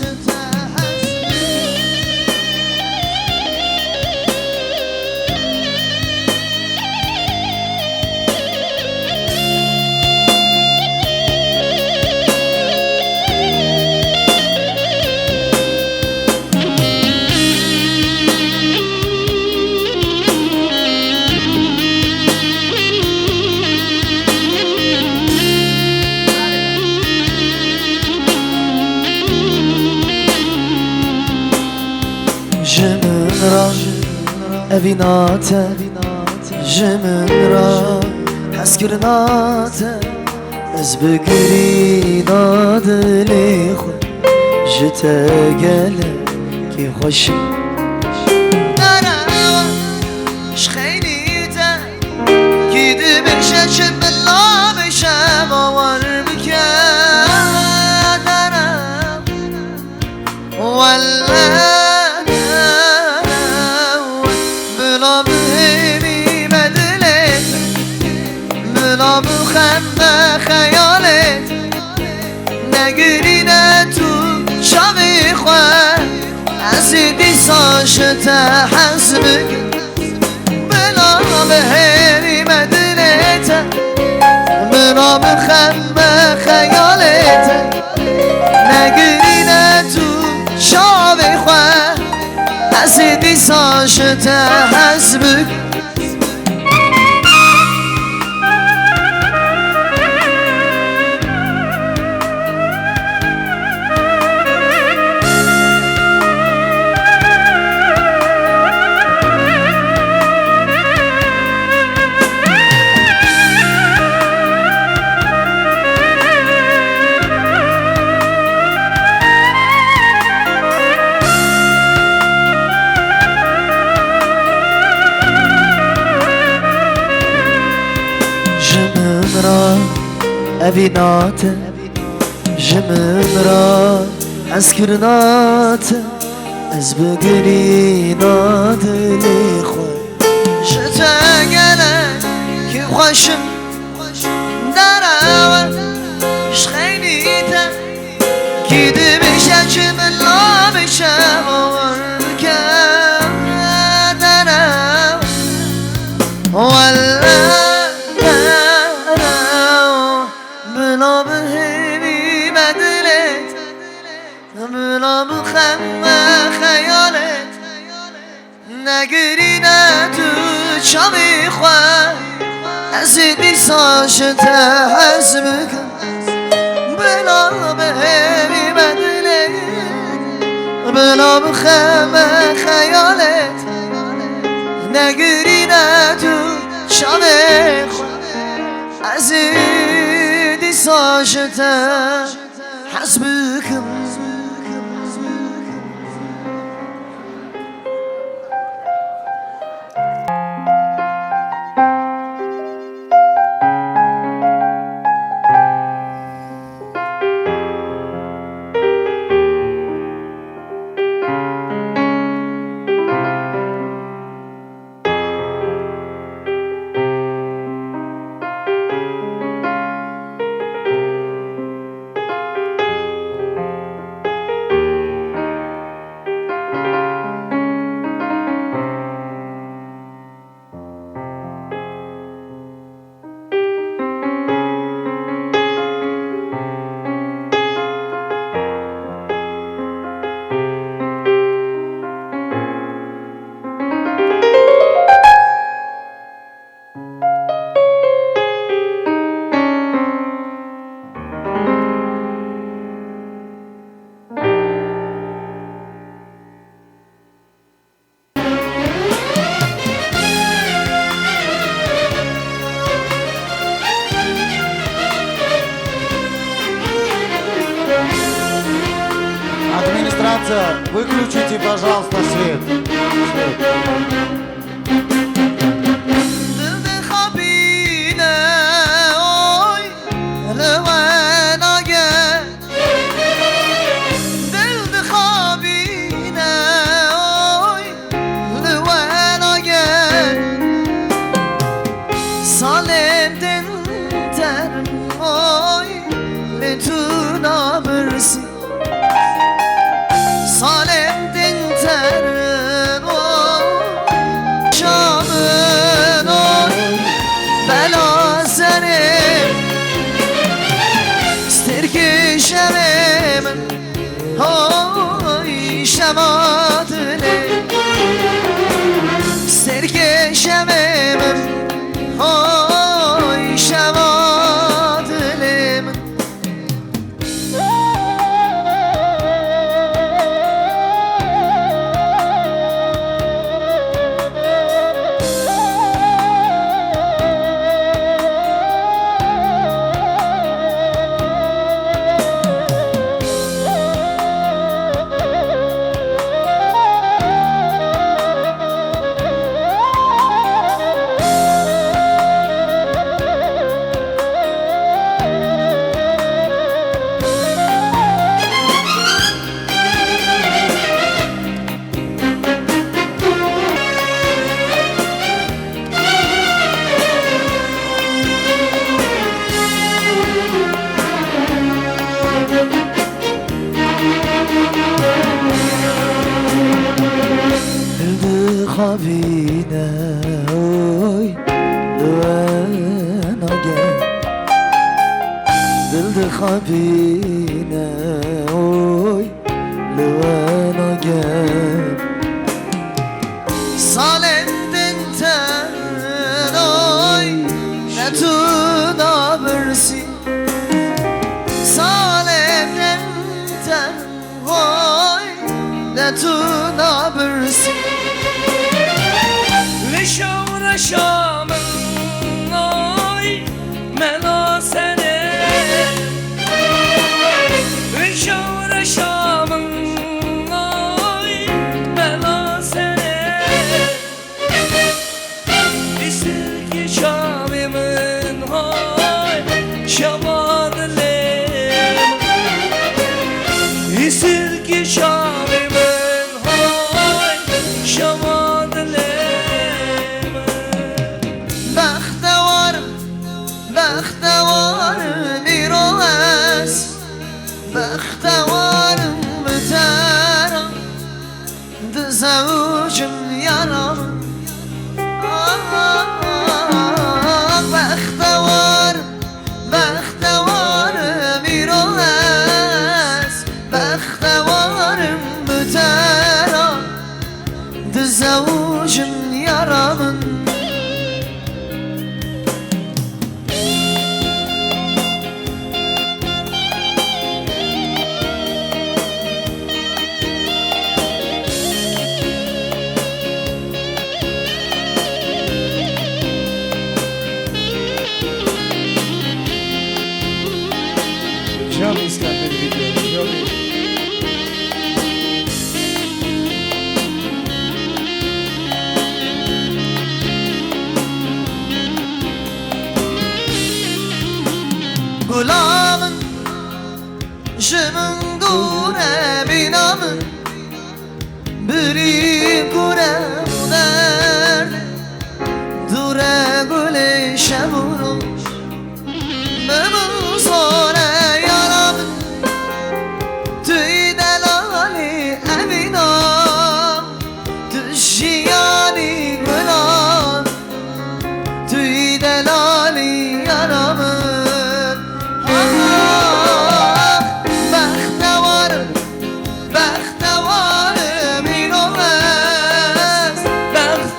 جمن را اوینات جمن را حس کرنات از بگری نادلی خود جتا گله کی خوش نراش خیلی تا کی دی بشه چه بلا بشه باور بکن نرم والله بنام خم خیالت نگری نه تو شام خود از دیساشت حسب بنام همی مدلت بنام خم خیالت نگری نه تو شام خود از دیساشت حسب اوینات جمن را از کرنات از بگری نادلی خود جتا گله که خوشم درم خیلی تا کی دی بشه چه بلا بشه باور بکن درم والله بنام همی بدلت بنام خم خیالت نگری نه تو شام خود از دیساشت حسب کن بنام همی بدلت بنام خم خیالت نگری نه تو شام خود از دیساشت حسب کن братья, выключите, пожалуйста, свет.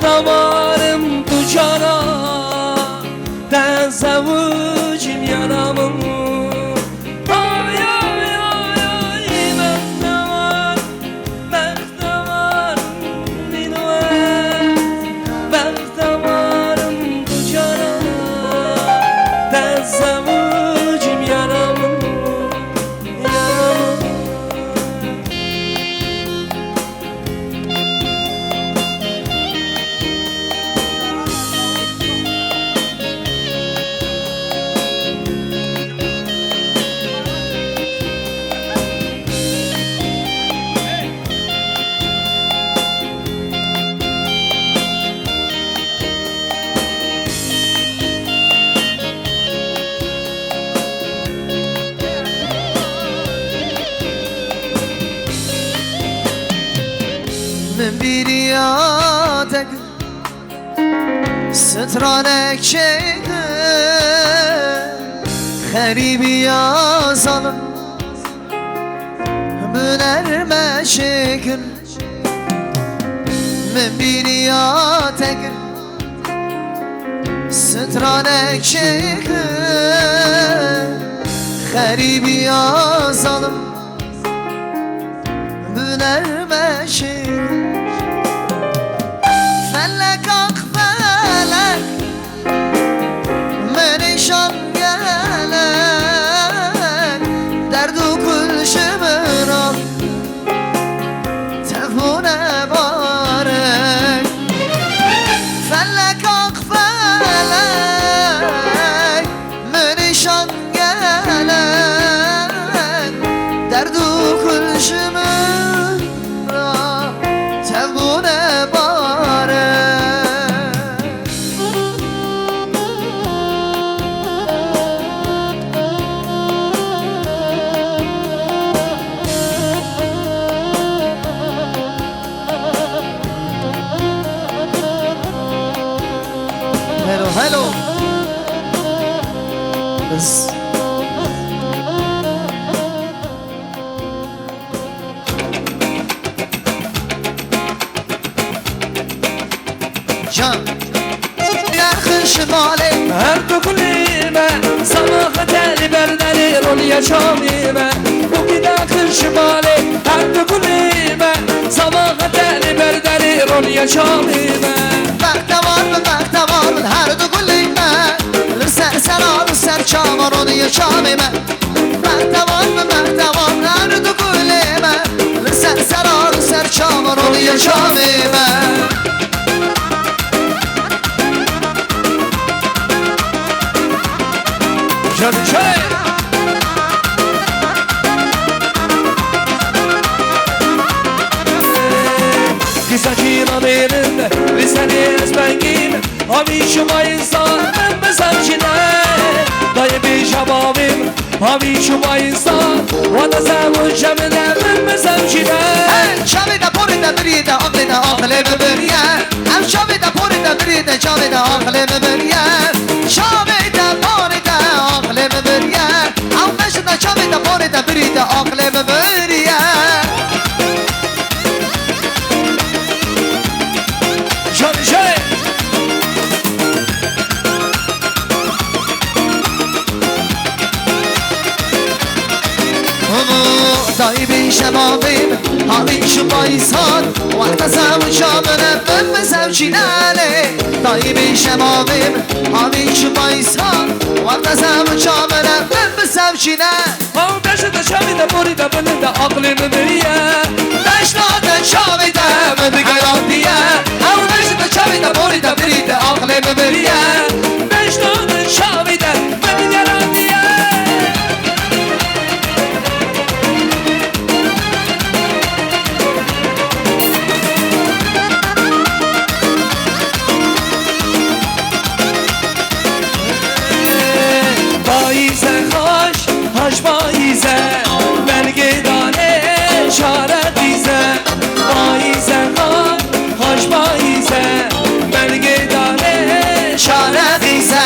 Bextevarım tu cana سترانک چیده غریبی یا ظالم بنرمه شکر من بینی یا تکر سترانک چیده غریبی یا ظالم بنرمه شکر فلک آخ فلک منشان گلک درد و کل شمرا تفونه بارک فلک آخ فلک منشان گلک درد و کل شمرا تفونه بارک Hello, hello. Can. Yarkın şimali. Her dokunime sabah deli berdeli rol yaşamime. Bu gidakın şimali. Her dokunime sabah deli berdeli rol yaşamime. Vakta var mı her dokunime. Ser serar ser çamar onu yaşamime. Vakta var mı her dokunime. Ser serar ser çamar onu yaşamime. Canım şey. Kısacığına benim ve seni ezbengim. Abi şuma insan ben sevcine. Dayı bir şababim. Abi şuma insan vada sevun şemine ben sevcine. Şabida porida biride aklına aklımı bürye. Hem şabida porida biride şabida aklımı bürye. Şabida porida aklımı bürye. Hem meşida şabida porida biride aklımı bürye. Canım şey. طيبي شبابي هذي شما يسان وقت زوجا من بم زوجينالي طيبي شبابي هذي شما يسان وقت زوجا من بم زوجينا او دشت شامي ده بوري ده بن ده عقلي مبريه دشت شامي ده من قراتيه او دشت شامي ده بوري ده بري ده عقلي مبريه دشت شامي ده من قراتيه Hoş payıze, belki dane şare dize. Payıze hoş payıze, belki dane şare dize.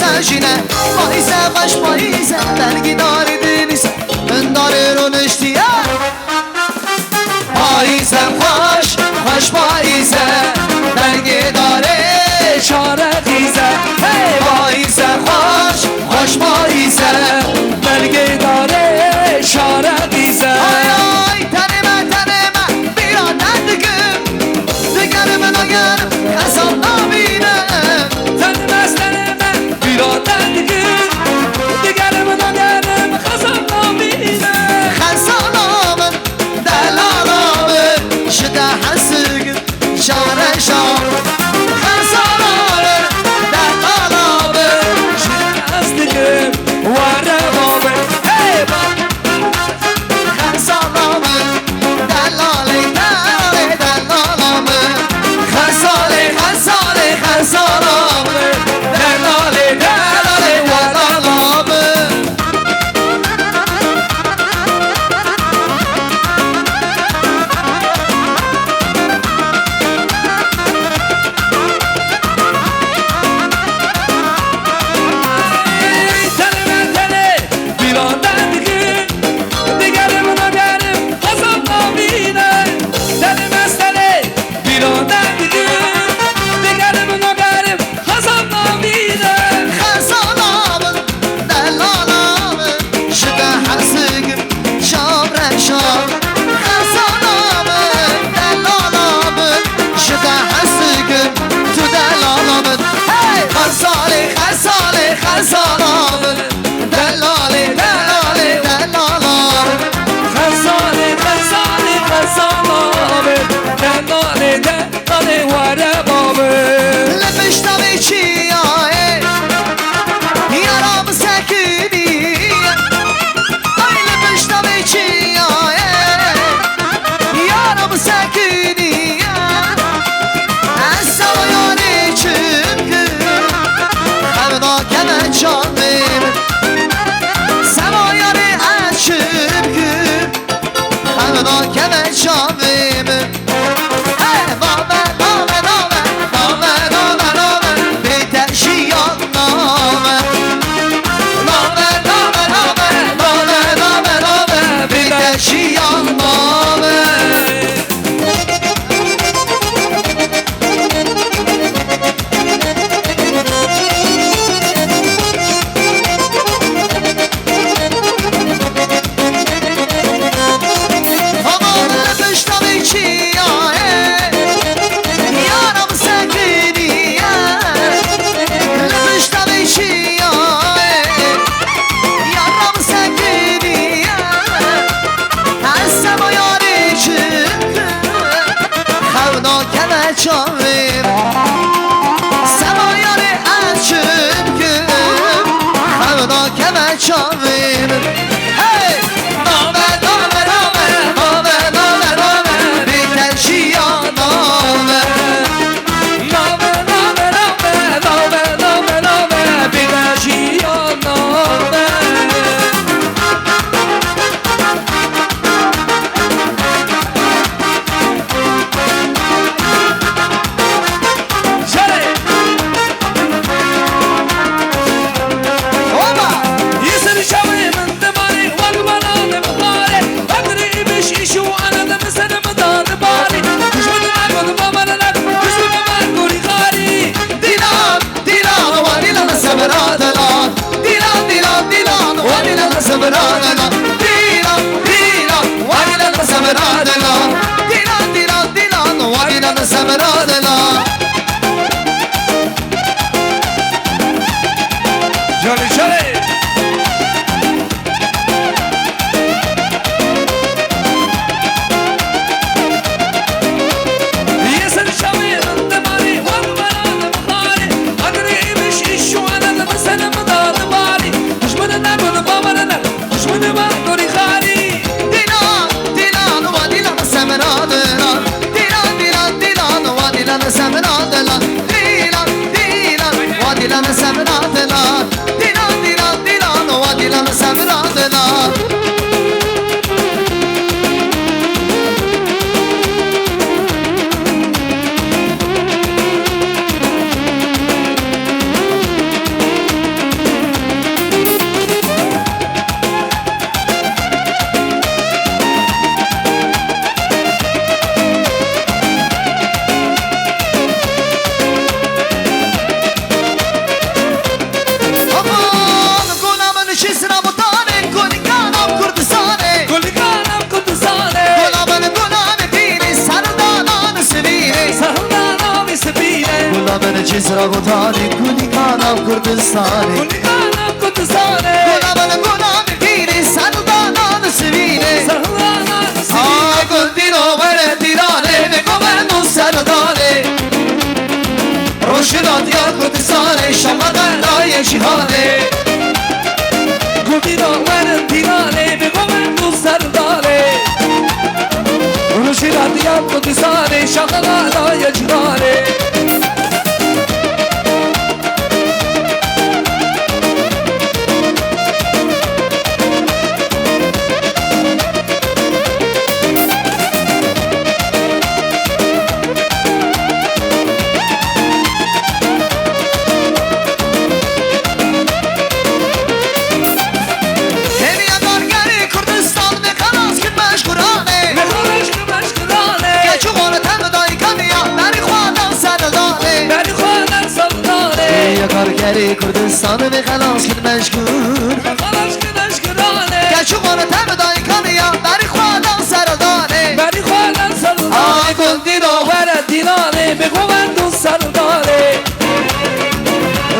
سجینه پاییزه باش پاییزه درگی داری دینیسه من داری رو نشتیه پاییزه خوش پاییزه درگی داری شاره خیزه پاییزه خوش پاییزه درگی داری شاره خیزه آی تنمه بیرانن دگم دگرم نگرم کسان نبینم تنمه بیرانن دگم دگرم نگرم سمرادنا جاني جاني يسر شوي انتباري والبنان بخاري أدري مش إيشو أنا لمسنا مدار بالي مش من النبل بابرنا مش من بابري خاري ديلان وديلان سمرادنا ديلان وديلان سمرادنا ديلان وديلان سمرادنا ديلان وديلان سمرادنا جسر غطاني كوني كانم كردستاني كوني كانم كردستاني غلام فيني سردانا نسويني سردانا نسويني قلدينو ورديناني بكومنو سرداني روشنات يا كردستاني شمدن رای جهاني قلدينو ورديناني بكومنو سرداني روشنات يا كردستاني شمدن رای جهاني کارگری کردستان به خلاص کن مشکور خلاص کن مشکورانه که چوبان تم دای کانیا بری خواهدان سردانه بری خواهدان سردانه گلدینو وردینانه بگو من دو سردانه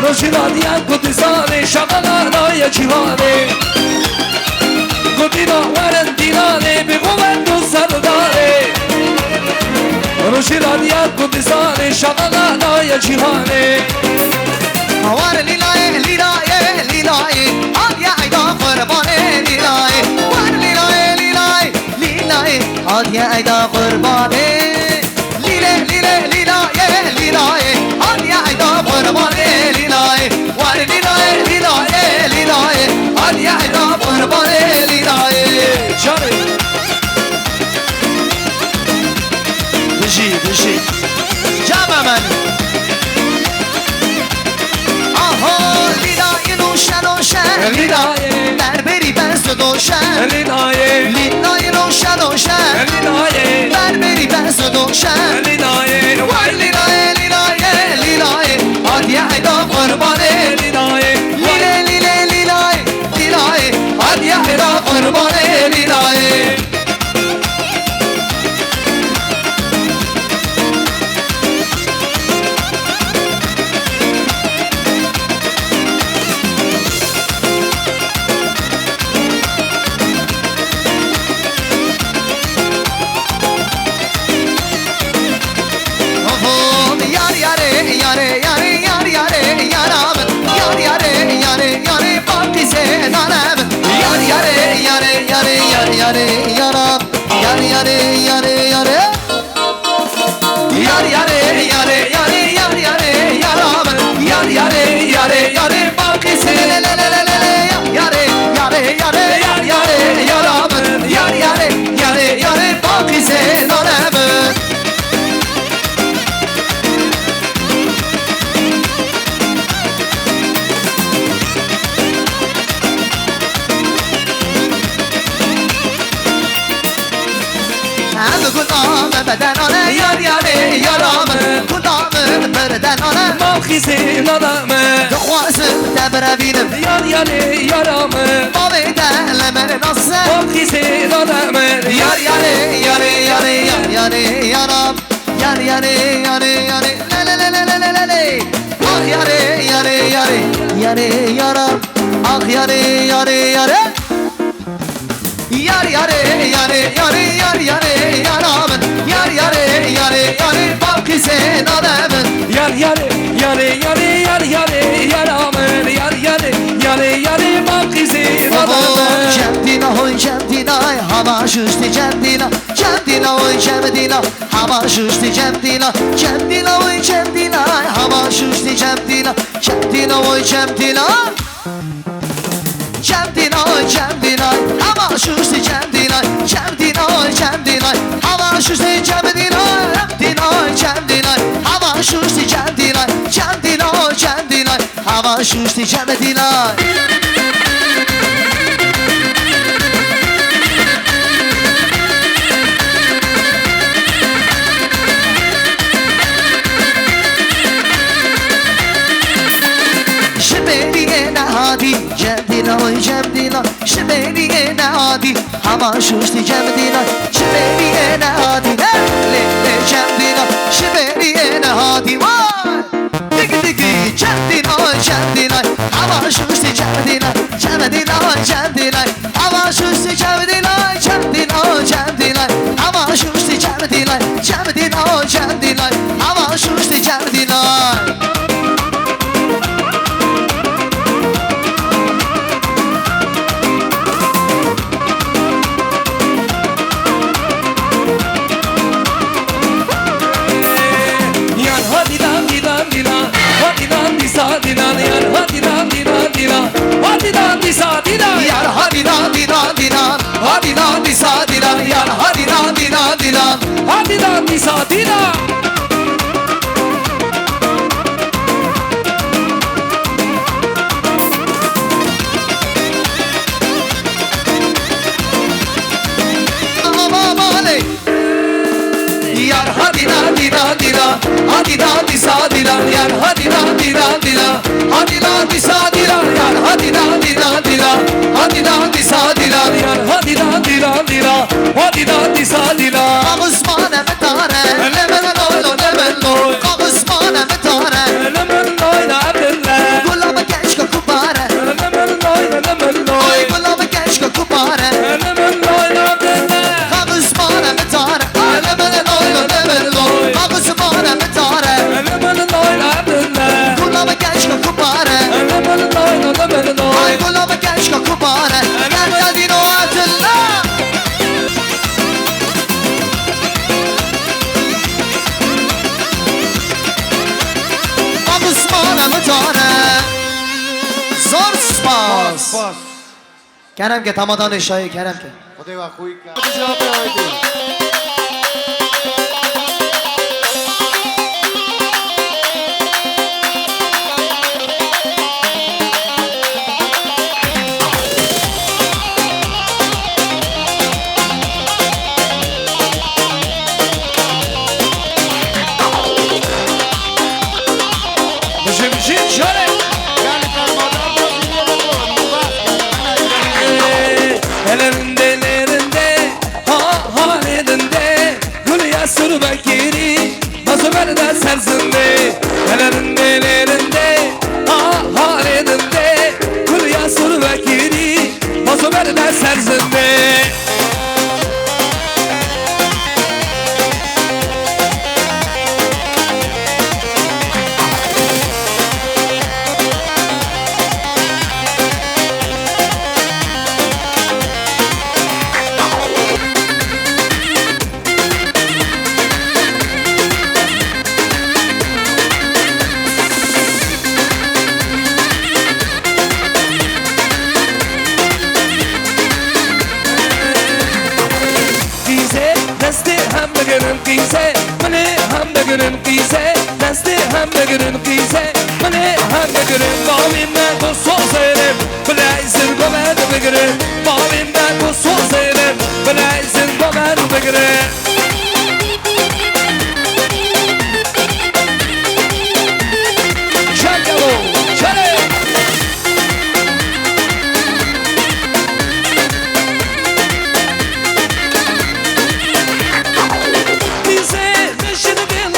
روشنادیت کردستانه شغلانای جیهانه گلدینو وردینانه بگو من دو سردانه روشنادیت کردستانه شغلانای جیهانه هوار لیلای لیلای لیلای آد یا ایدا قربانه لیلای وار لیلای لیلای لیلای آد یا ایدا قربانه لیله لیله لیلای لیلای آد یا ایدا قربانه لیلای وار لیلای لیلای لیلای آد یا ایدا قربانه لیلای جاری بشی جمع من لیلای در بری بست دوشن لیلای لیلای روشن روشن لیلای در بری بست دوشن لیلای وای لیلای لیلای لیلای آدی ایدا قربانه لیلای لیله لیله لیلای لیلای آدی ایدا قربانه لیلای بدنانه یار یاره یارامه کدامه بردنانه ماخیزه نادامه دخوازم تبره بینم یار یاره یارامه بابه دلمه نصه ماخیزه نادامه یار یاره یاره یاره یار یاره یارام Yar yare yare yare le le le le le le le. Ah yare yare yare yare yaram. Ah yare yare yare. Yar yare yare yare yar yare yaram. Yar yare yare yare bak sen adamın. Yar yare yare yare yar yare yaram. Yar yare yare yare bak sen adamın. Cemdina hoy cemdina hava şuşti cemdina. Cemdina hoy cemdina hava şuşti cemdina. Cemdina hoy cemdina hava şuşti cemdina. Cemdina hoy cemdina. Cemdina hoy cemdina hava şuşti cemdina. Cemdina hoy cemdina hava şuşti cemdina. Cemdina hoy cemdina hava şuşti cemdina. Cemdina hoy cemdina hava şuşti cemdina. Hadi cemdina oy cemdina şibeniye ne hadi hava şuşti cemdina şibeniye ne hadi le le cemdina şibeniye ne hadi vay digi digi cemdina oy cemdina hava şuşti cemdina cemdina oy cemdina hava şuşti cemdina cemdina oy cemdina hava şuşti cemdina cemdina oy cemdina hava şuşti cemdina. Dinan yar hadi dan dinan dinan hadi dan disa dinan yar hadi dan dinan dinan hadi dan disa dinan yar hadi dan dinan dinan hadi dan disa dinan. Yar hadi dan dinan dinan hadi dan disa dinan yar hadi dan dinan dinan hadi dan disa dinan yar hadi dan dinan dinan hadi dan disa dinan yar hadi dan dinan dinan hadi dan disa dinan. Ağusmana metare lemen oylo lemen oy Ağusmana metare lemen oyna abdella Gulama keşke kubare lemen oyna lemen oy Gulama keşke kubare lemen oyna abdella Ağusmana metare lemen oylo lemen oy Ağusmana metare lemen oyna abdella Gulama keşke kubare lemen oyna lemen oy Gulama keşke kubare Gel dino atilla. Ağusmana metare Zor spas Kerem ke tamadan eşyayı Kerem ke Podeva kujka. Nerede serzinde, ellerinde, halinde, kul yasur vekili, bazı nerede serzinde. Kize, mane ham da gönül kize, desti ham da gönül kize, mane ham da gönül mavimde bu sözlerim, bileysin gomer begre, mavimde bu sözlerim, bileysin gomer begre. Çakalo, çare. Bize meşini bil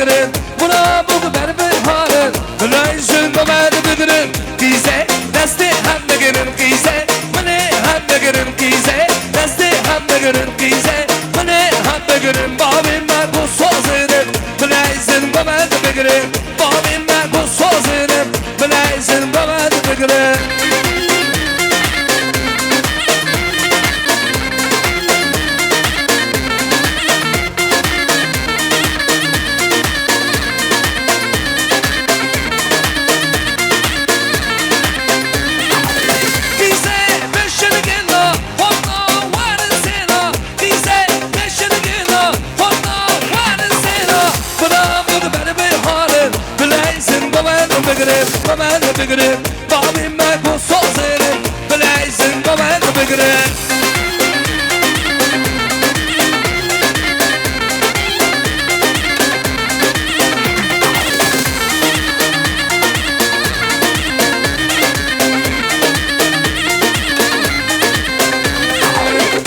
بگرن بنا بگو بر بهارن بلایشون با من بگرن قیزه دست هم بگرن قیزه منه هم بگرن قیزه دست هم بگرن قیزه منه هم بگرن بابی من bu sözünüm Bileysin bu ben bigrim Babim ben bu sözünüm Bileysin bu ben bigrim بمن بگرم بابی من bu sözünüm Bileysin bu ben bigrim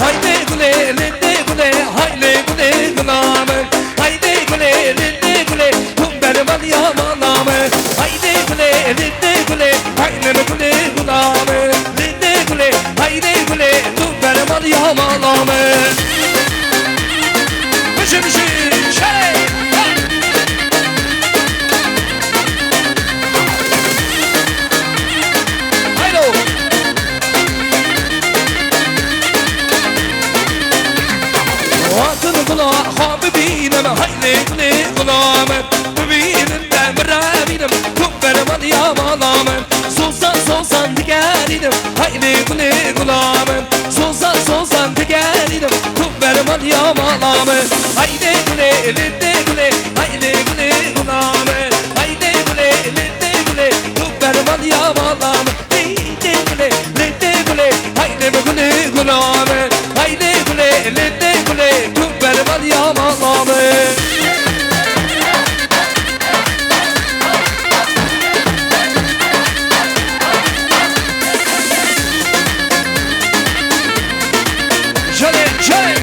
Haydi güle linde güle haydi güle gülame Haydi güle linde güle kum benim yamaname Haydi güle linde güle haydi güle gülame Linde güle haydi güle kum benim yamaname Mışı mışı şerey Haydo وقتن قلا خواب بینم hayli gülü gulamım Bebeğimden beraberim Kubberim yamanamım Solsan solsan digerinim hayli gülü gulamım Solsan solsan digerinim Kubberim yamanamım Haydi gülü linde gülü hayli gülü gulamım Haydi gülü linde gülü Kubberim yamanamım Haydi gülü linde gülü hayli gülü gulamım Haydi gülü linde gülü Kubberim yamanamım Şöyle şöyle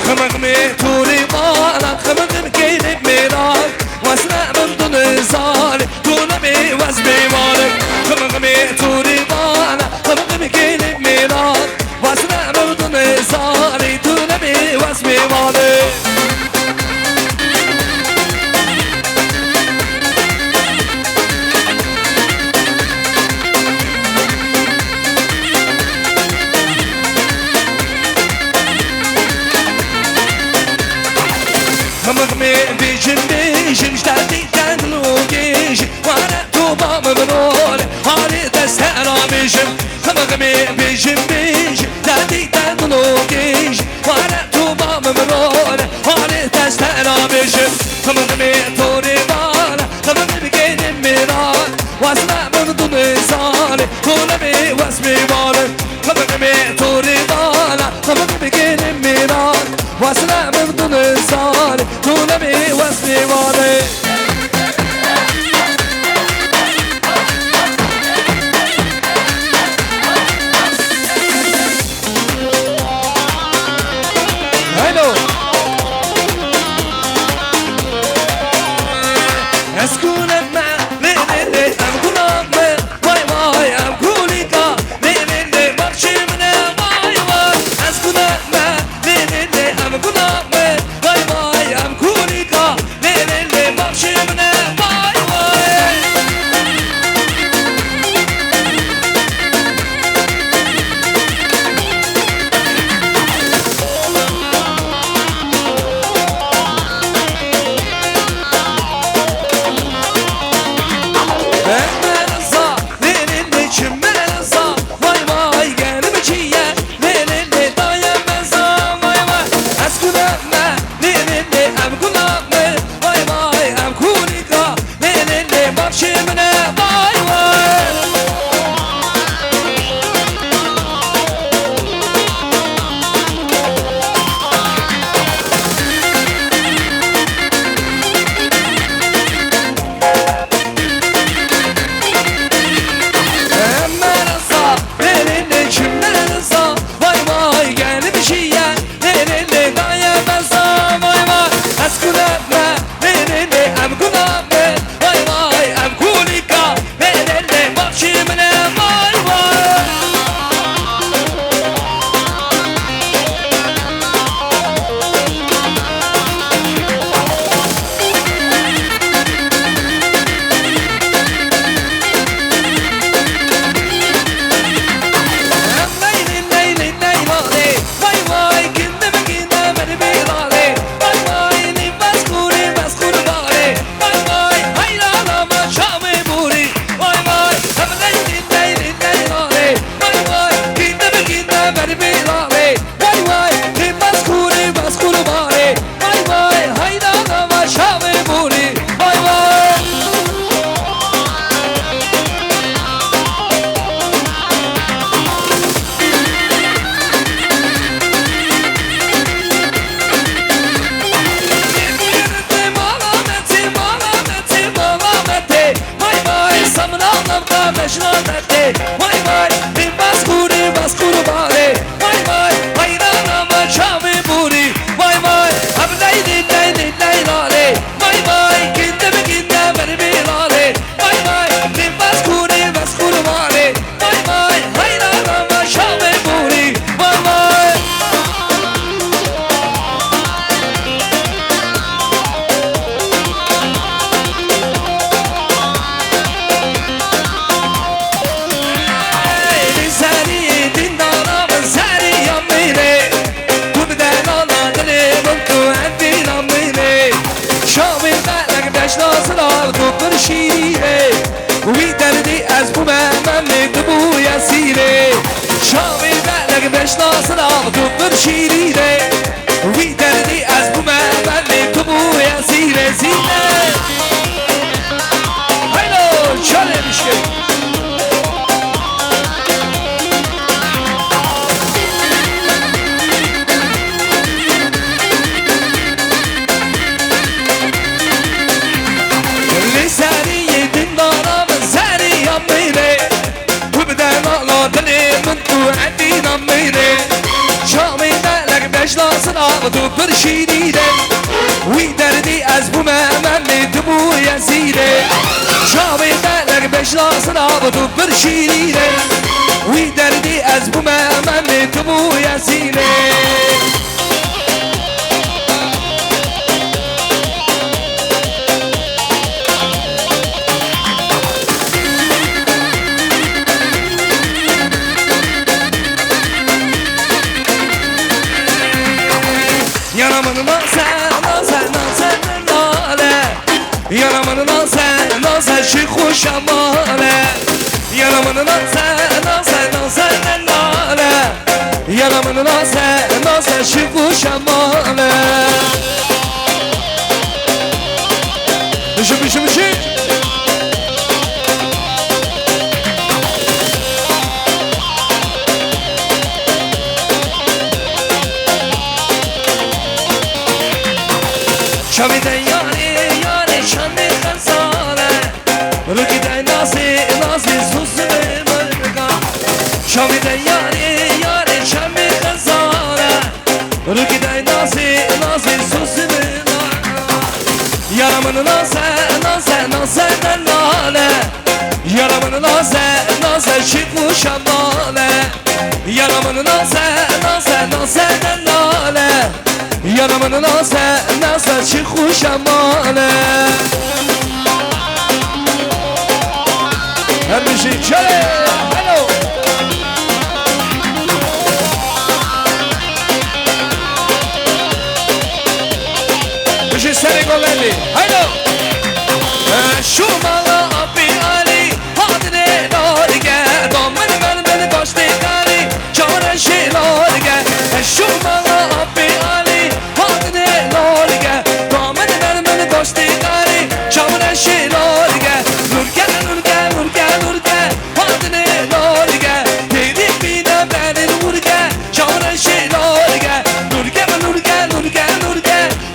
Kımıkmi turi bana Kımıkmi gelip miran Vasna mımdunu zari Tunami vazmi varım Kımıkmi turi bana Kımıkmi gelip miran Vasna mımdunu zari Tunami vazmi varım Kımıkmi bijim bijim Şterdikten lugiş Vara tubamı mınol Hali de seramişim Kımıkmi bijim bijim Şterdikten lugiş Vara tubamı mınol Hali de seramişim Kımıkmi turi bana Kımıkmi gelin miran Vasna mımdunu zari Kulemi vasmi varım Kımıkmi turi bana Kımıkmi gelin miran Vasna mımdunu zari Kulemi vasmi varım Hello Eskulen me le le le am kulam me vay vay am kulika le le دبو يسيري شامي بلق بشناسن آبدو برشيريني وی دردی از بوم من دبو يسيري زينه هيلو شاله مشكل تو برشیدیده وی دردی از بوم من دبو یزیده شابی بلق بشلاسن آب تو برشیدیده وی دردی از بوم من دبو یزیده Yanamın nasen nale Yanamın nasen şi kuşamale Yanamın nasen nale Yanamın nasen şi kuşamale Mışı Şamide yari şanlı kazale Rükide nazi susme mırga Şamide yari şanlı kazale Rükide nazi susme mırga Yaramın nasen nale Yaramın nasen çıkmış amale Yaramın nasen nale Yanımın nase çıkmış amale Her bir şey çare Hello Bir şey seni gollendi Hello Şu mala abi Ali Hadine lorge Domen beni koştu kari Çamara şey lorge Şu mala abi Ali Hadine lorge Domen beni koştu kari Çamara şey lorge Nurge Hadine lorge Dedik bina beni nurge Çamara şey lorge Nurge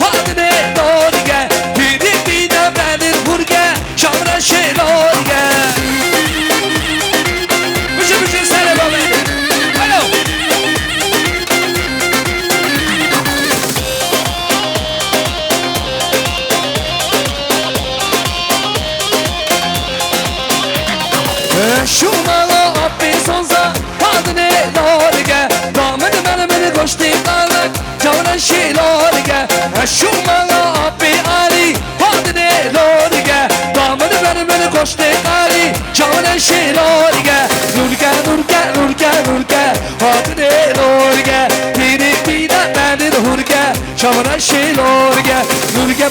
Hadine lorge Dedik bina beni nurge Çamara şey lorge Bıcı sene babaydı Alo Şu mala abi sonza Hadine lorge Damen beni koştu kalak Çavran şey lorge Şu mala abi Ali Hadine lorge Damen beni koştu kali Çavran şey lorge Nurge Hadine lorge Biri bina beni hurge Çavran şey lorge Nurge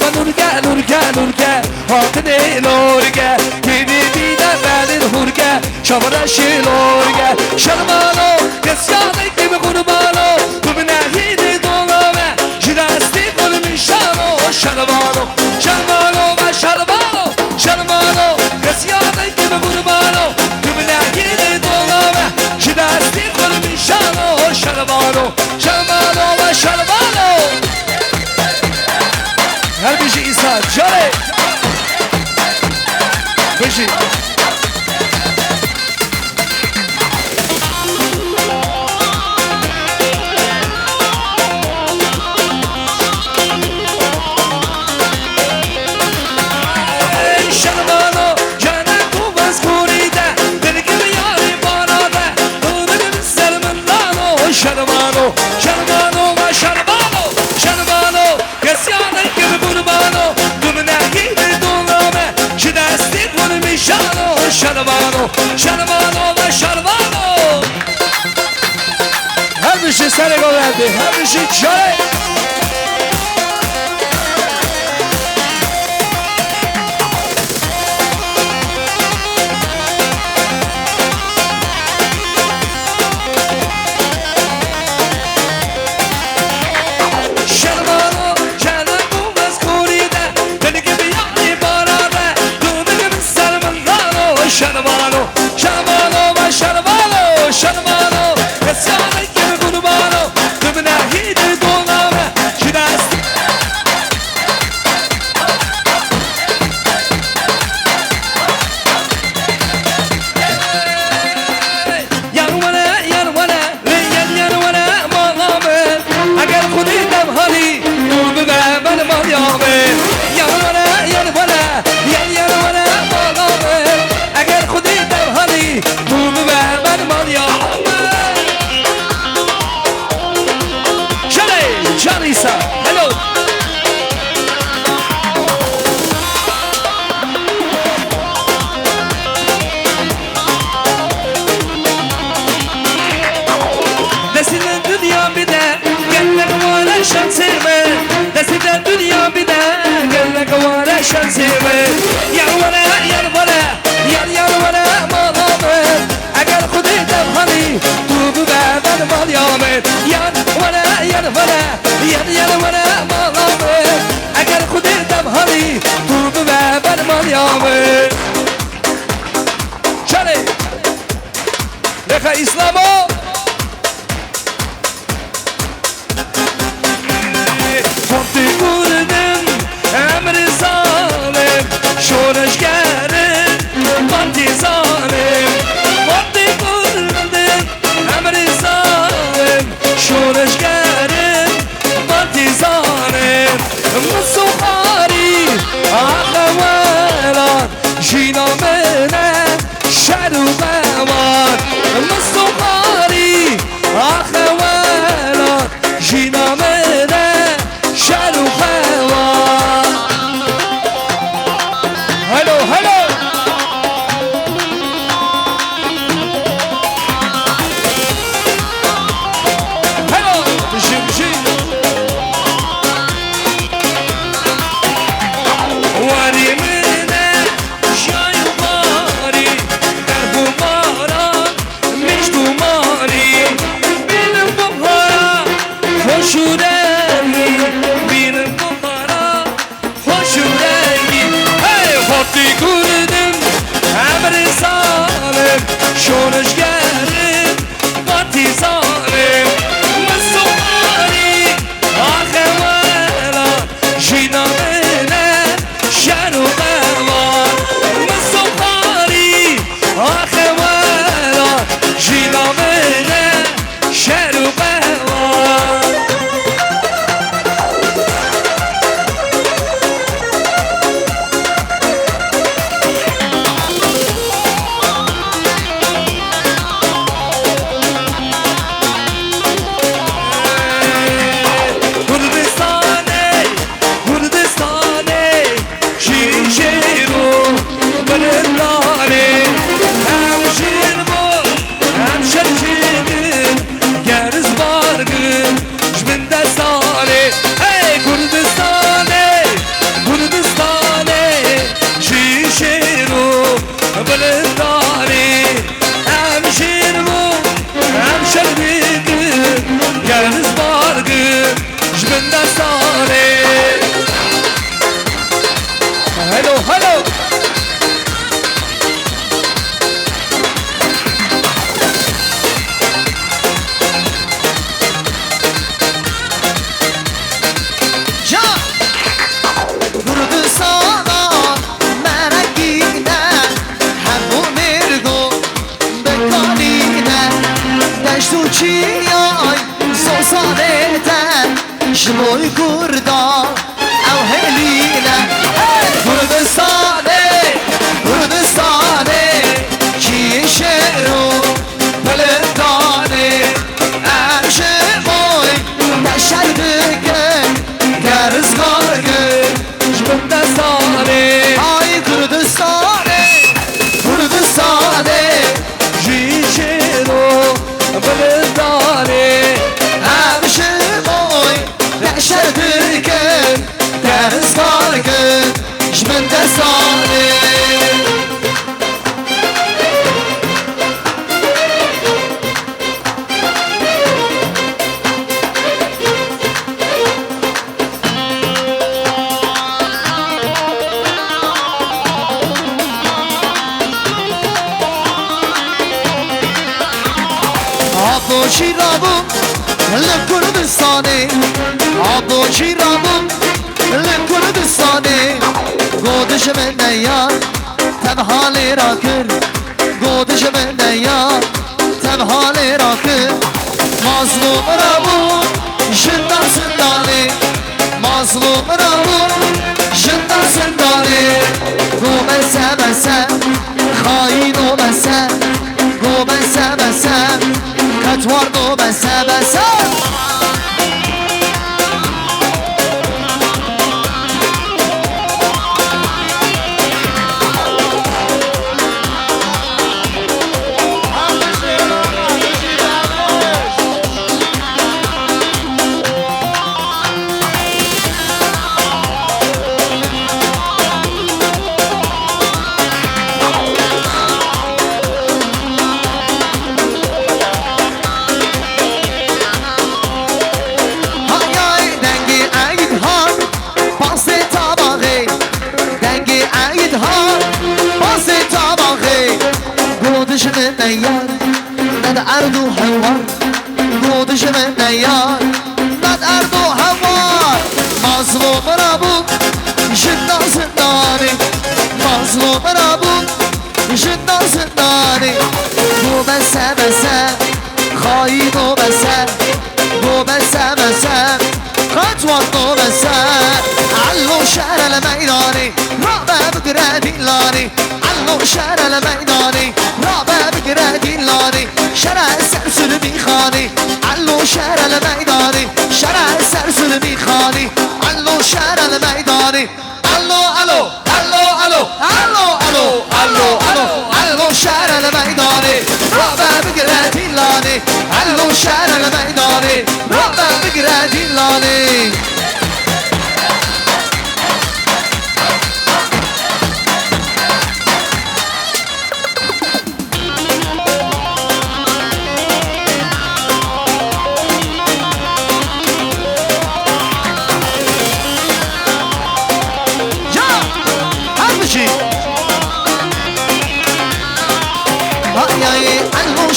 Hadine lorge Biri bina beni hurge Çavara şey lorge Şarmano Kesyadık gibi kurbano Bu binahidi dolame Jirasti kulmişano Şarmano Kesyadık gibi kurbano Bu binahidi dolame Jirasti kulmişano Şarmano Her bir şey İsa Cale Beşi Şarmano Kesyadık gibi kurbano Bu binahidi dolame Jirasti kulmişano Şarmano Her bir şey seni verdi Her bir şey çare شن زیبه یار وره یار وره یار وره مالامه اگر خودی دبخانی تو ببر مالیامه یار وره یار وره مالامه اگر خودی دبخانی تو ببر مالیامه چله دخا اسلامو Forti kurdum emri zalim Şoreşgerim partizanim Forti kurdum emri zalim Şoreşgerim partizanim Musuhari ahvelan Jinamene şeru bevan Musuhari ahvelan Jinamene شعر و خوان هلو هلو هلو بشي بشي واري منه جاي وماري درب ومارا مش دوماري بين ببهارا خوشوده Forti kurdum emri zalim Şoreşgerim partizanim Musuhari ahevela Jinamene şeru bevan Musuhari ahevela Jinamene şeru bevan Hello, hello. Ya Kurdistana merakine hem bu mirgo bekanine deştu çiyay sosaneten şmoy kurda ev heline Kurdistane ki şeru pelendane emşe moy neşerdiken gerizgargın Kurdistane Ay Kurdistane ki şeru pelendane emşe moy neşerdiken gerizgargın Jmendesane Abo şirabım lem Kurdistane Abo şirabım lem Kurdistane گودش من نیار تنها را کر گودش من نیار تنها را کر مظلوم را بود جندان زندانه مظلوم را بود جندان زندانه گو مسه خاین و مسه گو مسه کتوار گو مسه يار ند أرض وحوار قودش من يار ند أرض وحوار مظلوم رابوك جدا زنداني مظلوم رابوك جدا زنداني بو بسه بسه خاين و بسه بو بسه بسه خطوات و بسه علو شهر الميداني رابع بقرا ديلاني علو شهر الميداني رابع بقرا ديلاني شرع السرسل بيخاني علو شهر الميداني شرع السرسل بيخاني علو شهر الميداني الو الو الو الو الو الو الو الو الو شهر الميداني رابع بقرا ديلاني علو شهر الميداني رابع بقرا ديلاني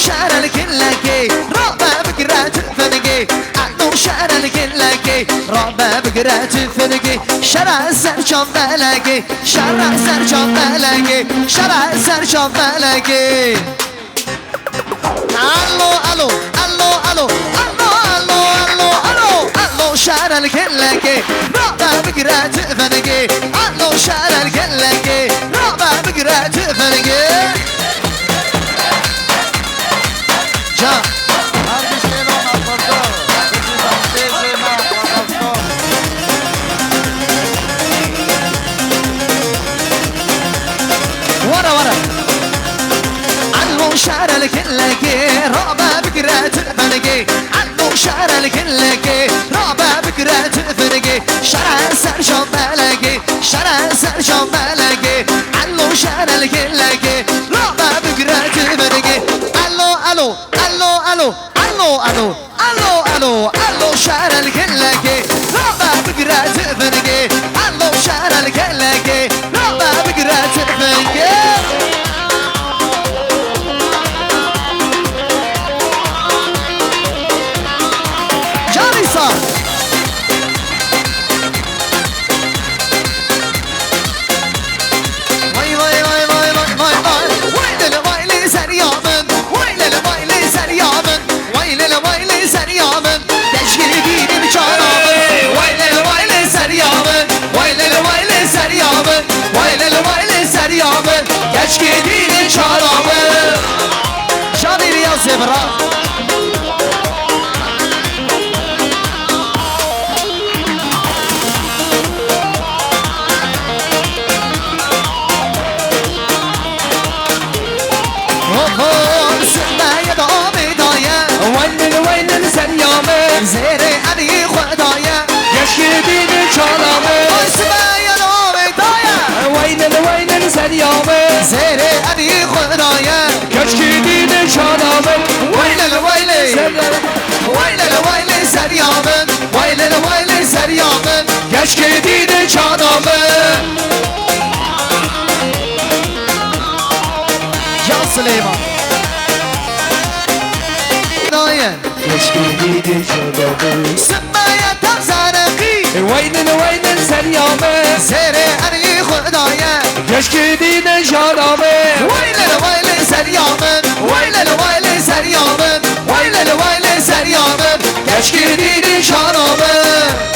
شعر الكلكي رابع بقرات فنقي عنو شعر الكلكي رابع بقرات فنقي شرع السرجان ملقي شرع السرجان ملقي شرع السرجان ملقي الو الو الو الو الو الو الو الو الو شعر الكلكي رابع بقرات فنقي الو شعر الكلكي رابع بقرات فنقي جا ورا ورا عنو شعر الكلكي رابع بقرات فنقي عنو شعر الكلكي رابع بقرات فنقي شرع سرجان ملقي شرع سرجان ملقي عنو شعر الكلكي رابع بقرات فنقي الو الو الو الو الو الو الو الو الو شعر الكلكي رابع بقرات فنقي الو شعر الكلكي رابع بقرات فنقي جاري صار واي واي واي واي واي واي ويلي ويلي سريامن ويلي ويلي سريامن ويلي ويلي سريامن تشكيل ديني بشارامن ويلي ويلي سريامن ويلي ويلي سريامن ويلي ويلي سريامن تشكيل ديني بشارامن شادي رياض زبرا ويلن سريامه زيري أني خدايا يشكي ديني شرامه اسمعي نومي دايا ويلن سريامه زيري أني خدايا يشكي ديني شرامه ويلن سريامه ويلن سريامه يشكي ديني شرامه يا سليمان يشكي شبابي سمايا تمزارقي ويلن سريامه زيري أني خدايا يشكي دين شرامه ويلن سريامه ويلن سريامه ويلن سريامه يشكي دين شرامه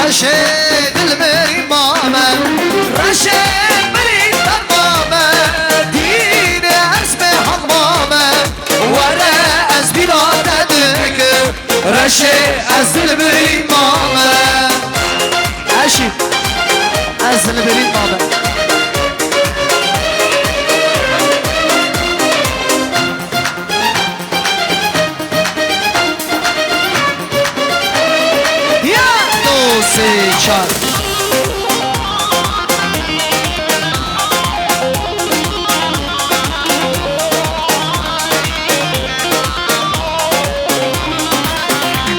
رشيد المريم ماما رشيد مريم ماما دين اسمه حمامة ورا اسبيراتك رشيد المريم ماما عشي المريم ماما سه چار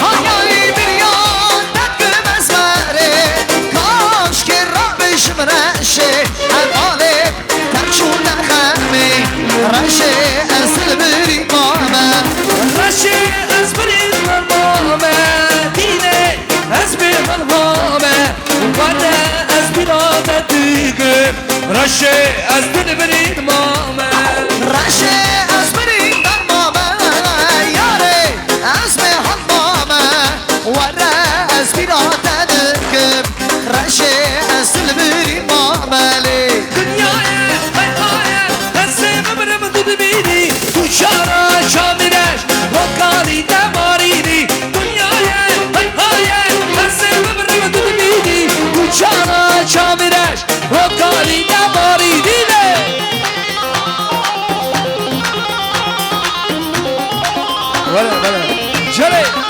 آیای بریان دکم از مره کاش که را بشمرشه حواله ترچون نخمه رشه اصل بری مامه رشه از بری مامه دینه از بیخن مامه وده از بیراده دیگه رشه از دل بری مامه رشه از بری مامه یاره از بیخن مامه وده از بیراده دیگه رشه اصل بری مامه دنیای های های هسته ببرم دو ببینی تو شارا شامیرش وکالی دمارینی دنیای های های هسته ببرم دو ببینی تو شارا شامیرش وکالی دمارینی بله چله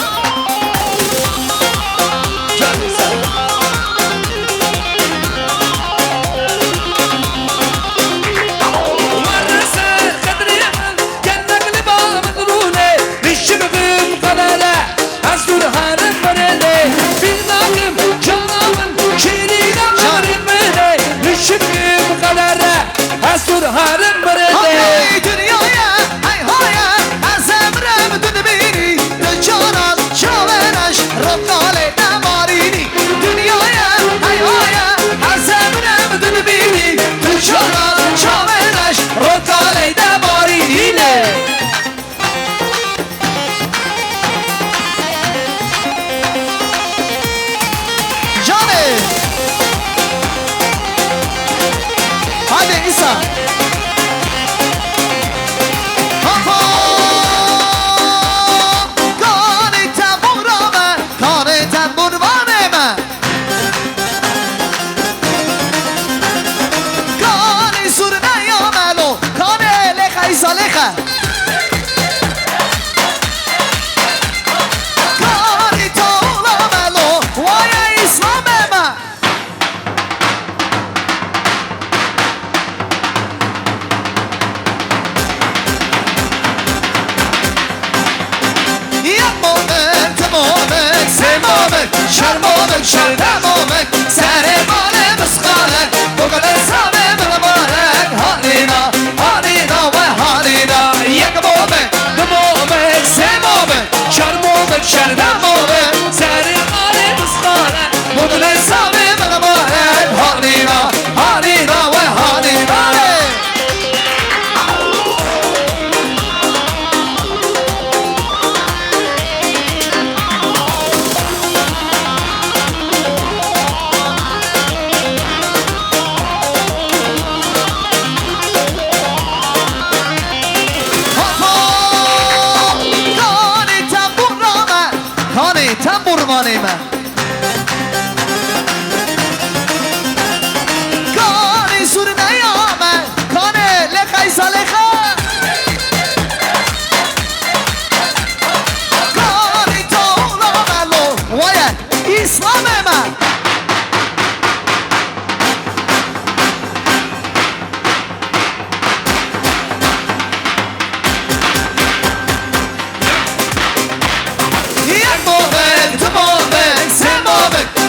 های دنیای های های از امرم دو ببینی دل جانم شاورش رفقاله نمارینی دنیای های های از امرم دو ببینی دل جانم شاورش رفقاله نمارینی جانه hadi İsa کان تنبورامه کان تنبوروانمه کان سرنیاملو کان لخه ایسا لخه کان تولاملو وای اسلاممه سمامك شرمامك شردمامك سرمانه مسخالك بقل سامي مبارك هالينا هالينا وهالينا يقبومك دمومك سمامك شرمامك شردمامك سرمانه مسخالك بقل سامي مبارك هالينا هالينا وهالينا تنبورمانیمه کانی سور نیامه کانی لخی سالخه کانی تولاملو وای اسلاممه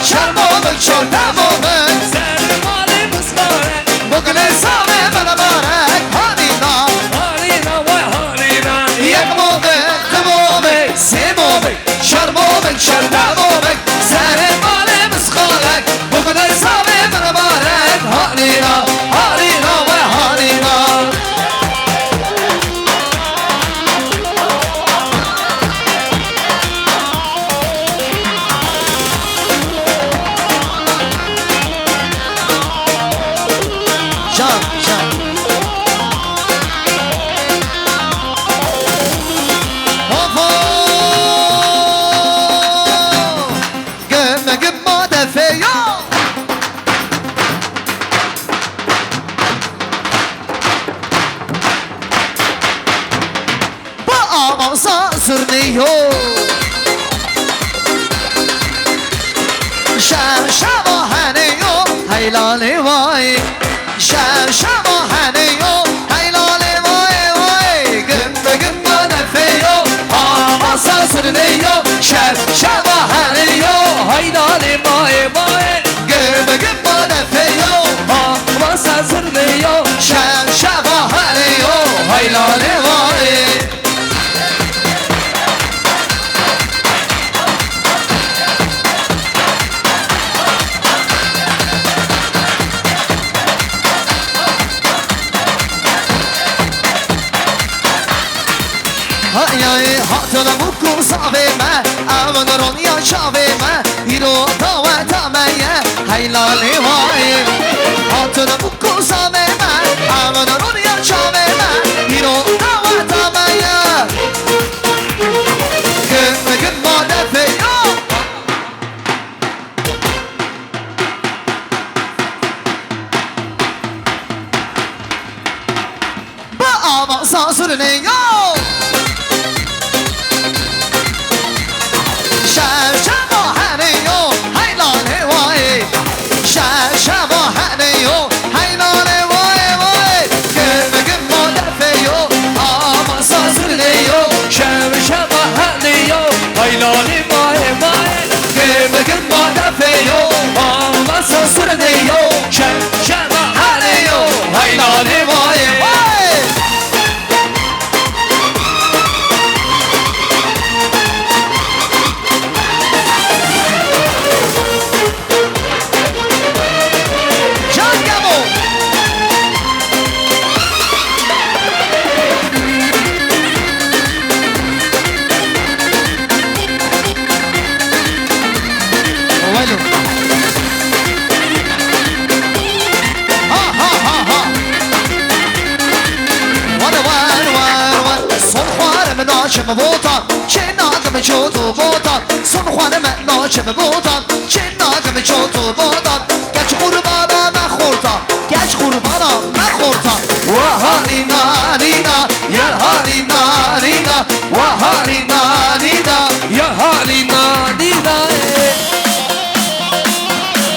شرمامك شردمامك سرمانه مسخالك بقل سامي مبارك هالينا هالينا وهالينا يقمومك دمومك سمومك شرمومك شردمومك سرمانه مسخالك بقل سامي مبارك هالينا هالينا وهالينا هیلالی وای شب هنیو هیلالی وای وای گم با نفیو آما ساسرنیو شب هنیو هیلالی وای وای گم با نفیو آما ساسرنیو شب هنیو هیلالی وای هاتنا بکن صابه ما اون رونیا شابه ما ایرو تا میه هیلالی وای هاتنا بکن صابه ما اون رونیا شابه ما ایرو تا میه گم ما دفیو با آما ساسرنیو ناچم بودم چه ناگم چوتو بودم سون خوانم ناچم بودم چه ناگم چوتو بودم گچ قربانا نخوردم گچ قربانا نخوردم و هالی نالینا یا هالی نالینا و هالی نالینا یا هالی نالینا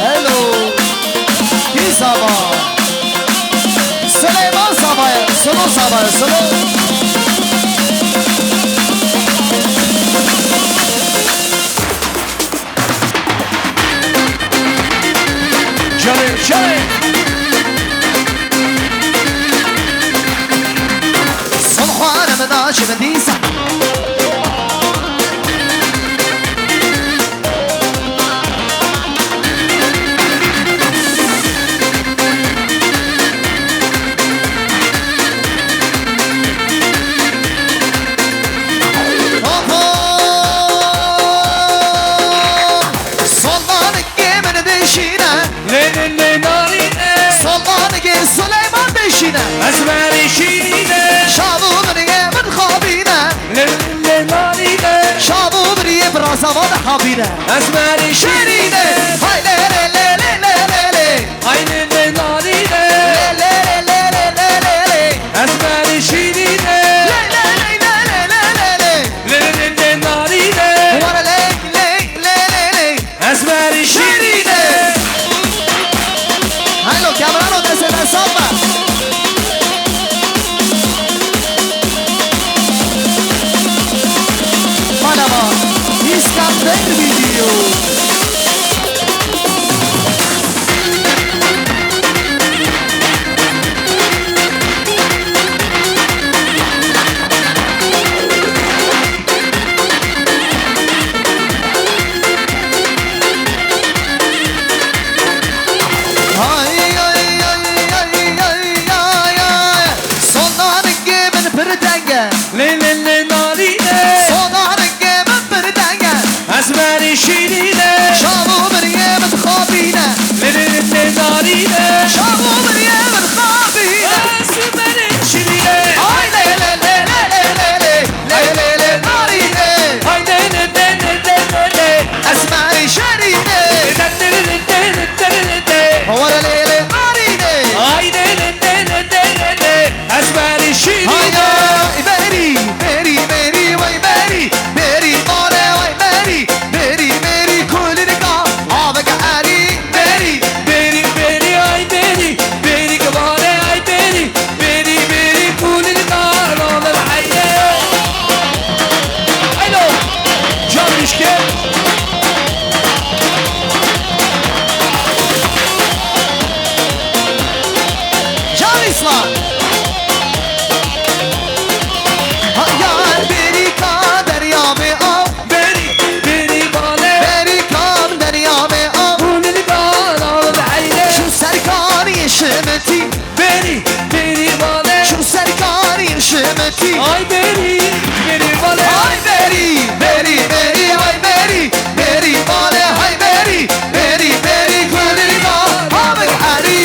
هلو کی سابا سلیمان سابا سلو Johnny صبحانه مناش مديسة أزماري شيرينة شابو بريه من خابينة للنارينة شابو بريه براسا وانا حابينة أزماري شيرينة هاي لي لي لي لي لي لي هاي للنارينة لي لي لي لي لي لي أزماري شيرينة للنارينة وانا لي لي لي لي أزماري شيرينة هاي لو كاميرا لو دسنا صبا İskender video. Asmar ay beri beri vale Ay beri beri beri ay beri beri vale ay beri beri beri gülleri var abi Ali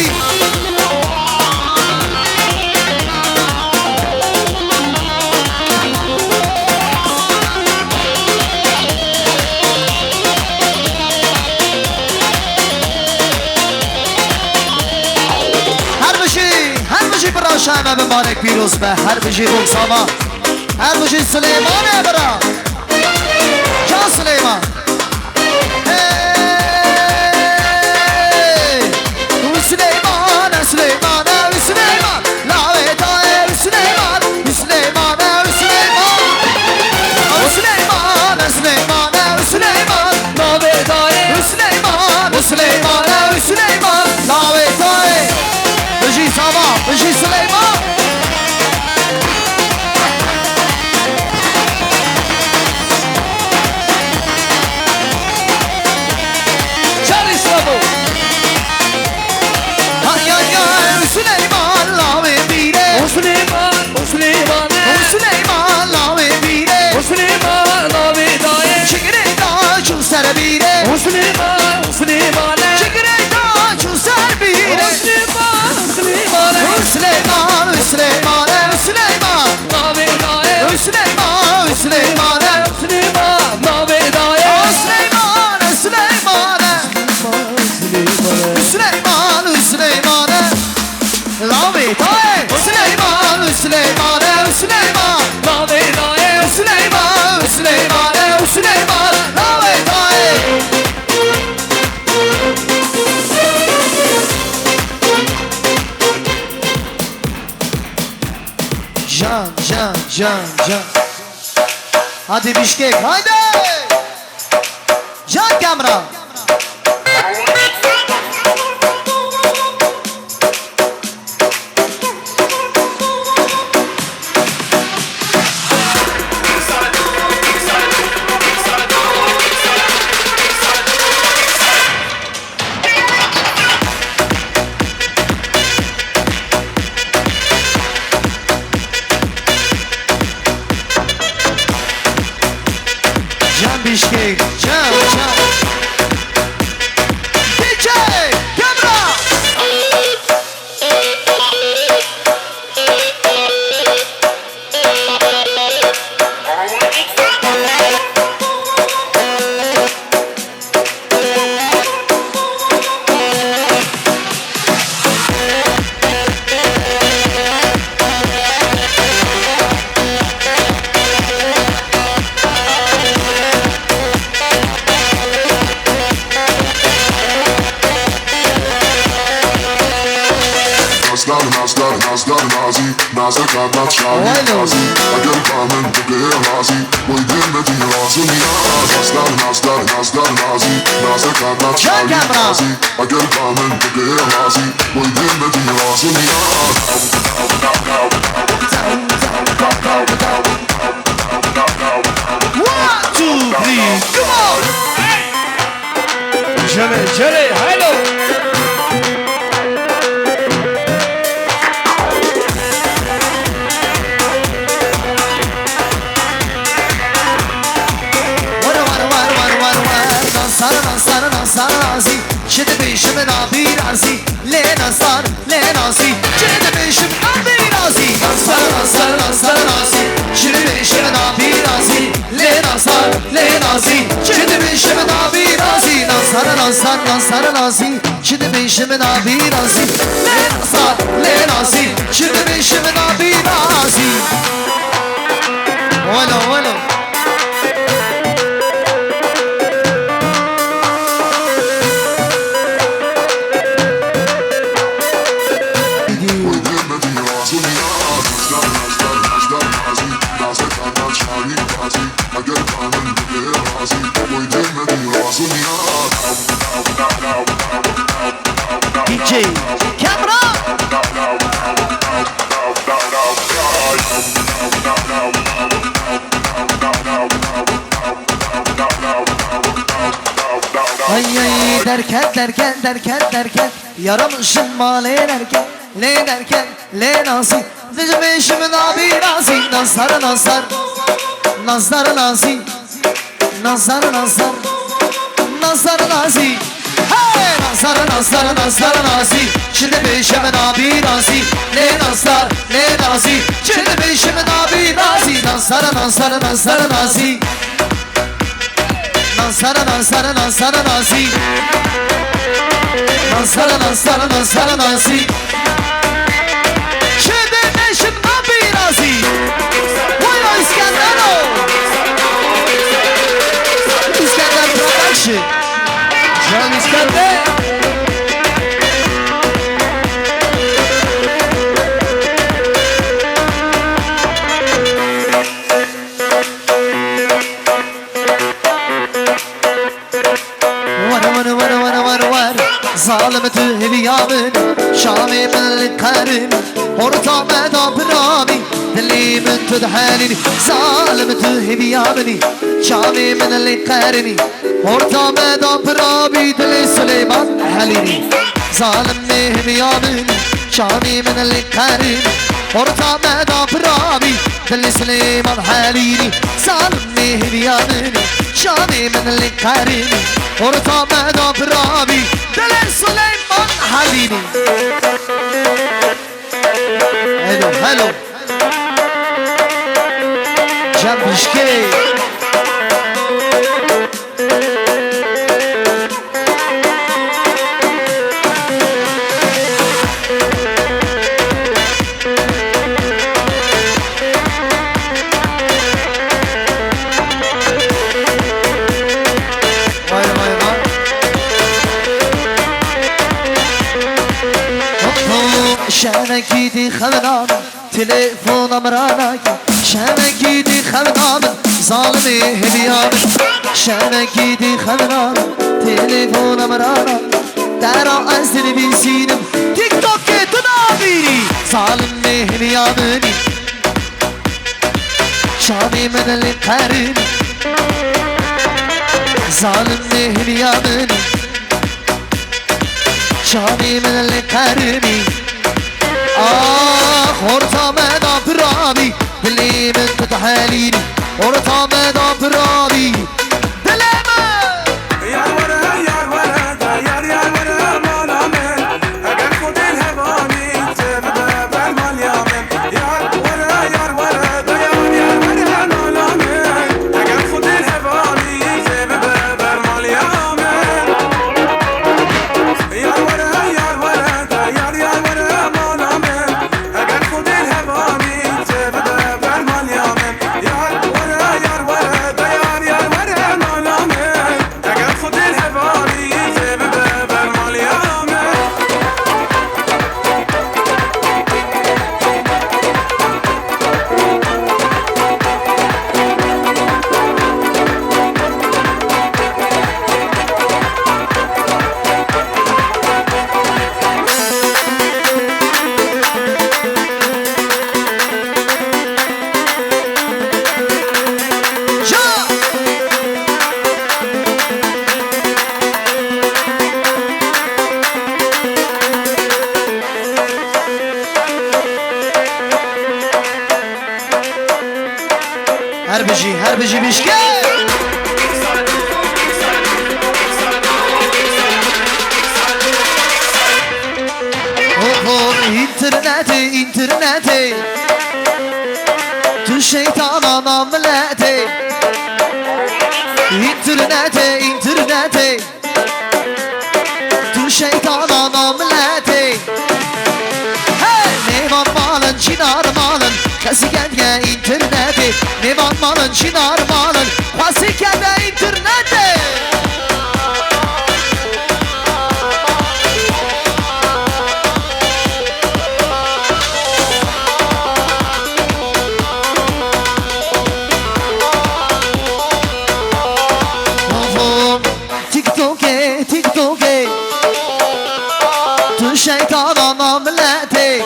هر بجی برا شمه مبارک پیروز به هر بجی روزاما هر بجی سلیمانه برا جان سلیمان سلیمان سلیمان سلیمان لاوه دای سلیمان سلیمان سلیمان سلیمان سلیمان سلیمان لاوه دای سلیمان سلیمان سلیمان لاوه دای بجی ساما بجی سلیمان Charlie Slavo ay ay ay Süleyman lave bire Süleyman Süleyman Süleyman lave bire Süleyman abi daye Çekire da çulsar bire Süleyman Süleyman Çekire da çulsar bire Süleyman Süleyman Süleyman Süleyman Süleyman abi daye Süleyman Süleyman Süleyman abi daye Süleyman Süleyman Süleyman Süleyman lave daye Süleyman Süleyman Süleyman abi daye Süleyman Süleyman Süleyman lave daye Can can can can Hadi Bişkek haydi Can Kamran Can Bişkek can can DJ Kamran Nazlar nazi, nazar kadar şahit nazi Agar kamen bugaya nazi, boy demedi lazım ya Nazlar nazi, nazar kadar şahit nazi Agar kamen bugaya nazi, boy demedi lazım ya 1, 2, 3, come on! Jerry, hello! nazi Şimdi beşimin abi nazi Le nazi Şimdi beşimin abi nazi Nansar nazi Şimdi beşimin abi nazi Le nazi Şimdi beşimin abi nazi Nansar nazi Şimdi beşimin abi nazi Le nazi Şimdi beşimin abi nazi Ola DJ Kamran Ay derken Yaramışım male derken le derken le nazi Dicim eşimin abi nazi Nazar nazar Nazar nazi Nazar nazar Nazar nazi Hey nazar nazar nazar nazi Şimdi eşimin abi nazi Le nazar le nazi Şimdi eşimin abi nazi Nazar nazar nazar nazi Nazar nazar nazar nazi Nazar nazar nazar nazi Şimdi eşim abi nazi Buyurun İskender'o İskender Production Can İskender ظالمت هلیامن شامی من القرن ورطا مدا برامي دلي من تدحالني ظالمت هلیامني شامی من القرن ورطا مدا برامي دلي سليمان حليني ظالم هلیامن شامی من القرن ورطا مدا برامي دلي سليمان حليني ظالم هلیامن شامی من القرن ورطا مدا برامي دلي سليمان حليني هلو هلو جنبشكي شمكيدي خلنام تليفون امرانك شمكيدي خلنام ظالمي هليام شمكيدي خلنام تليفون امرانك درا ازدني بيسينم تيك توك تنابيري ظالمي هليامني شامي من القرن ظالمي هليامني شامي من القرن ورطا مدا برامي دلي من تتحاليني ورطا مدا برامي دلما يا ورا يا ورا يا يا ورا مالا من اگر خود الهواني تبدا بالمال يا من يا ورا يا ورا يا يا ورا مالا من اگر خود الهواني تبدا بالمال يا من يا ورا يا ورا يا يا ورا مالا من اگر خود الهواني تبدا بالمال يا من يا ورا يا ورا يا يا ورا مالا من اگر خود الهواني تبدا بالمال يا من هربجي مشكل انترنتي تو شيطان مملأتي انترنتي تو شيطان مملأتي میوان مالن چینار مالن کسی کنگه اینترنته میوان مالن چینار مالن خواسی کنگه اینترنته تیک توکه تو شیطان مملته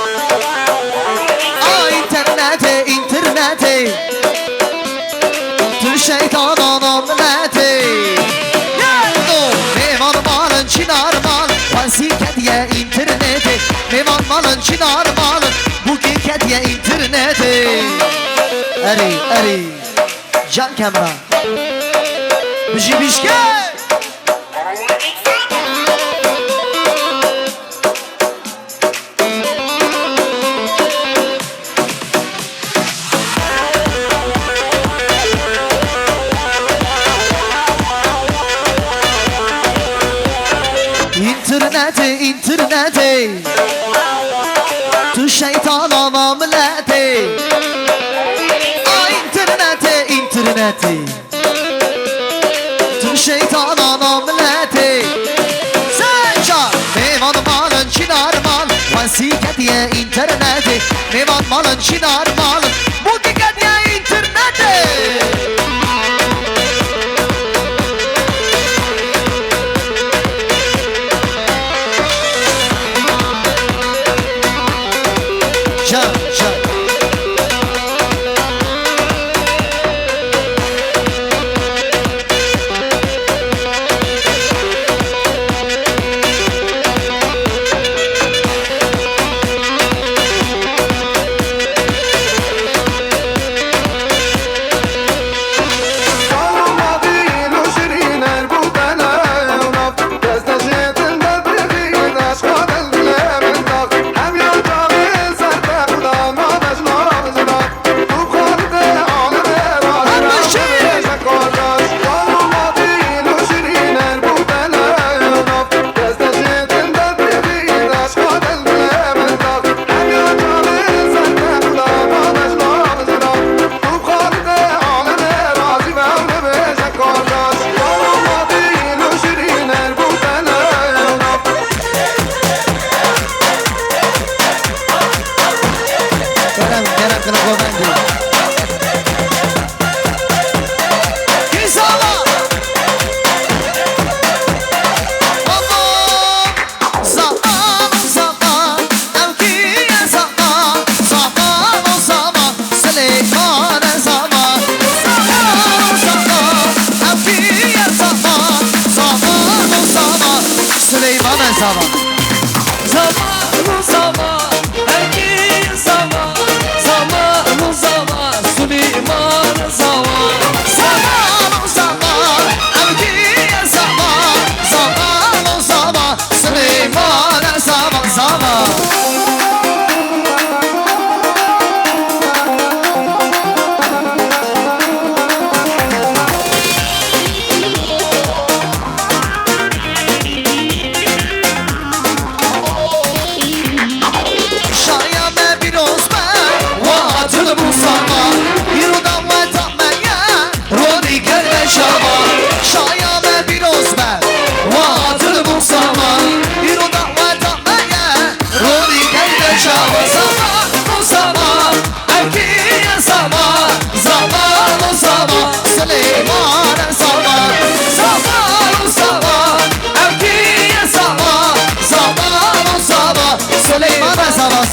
اینترنته تو شیطان مملته میوان مالن چینار مال خواسی کنگه اینترنته میوان malın çınar malın bugün kediye interneti eri can kamera bişi bişke interneti tu şeytana mamleti interneti tu şeytana mamleti sen çal mevan malın çınar mal vasiket diye interneti mevan malın çınar mal bu dikkat diye interneti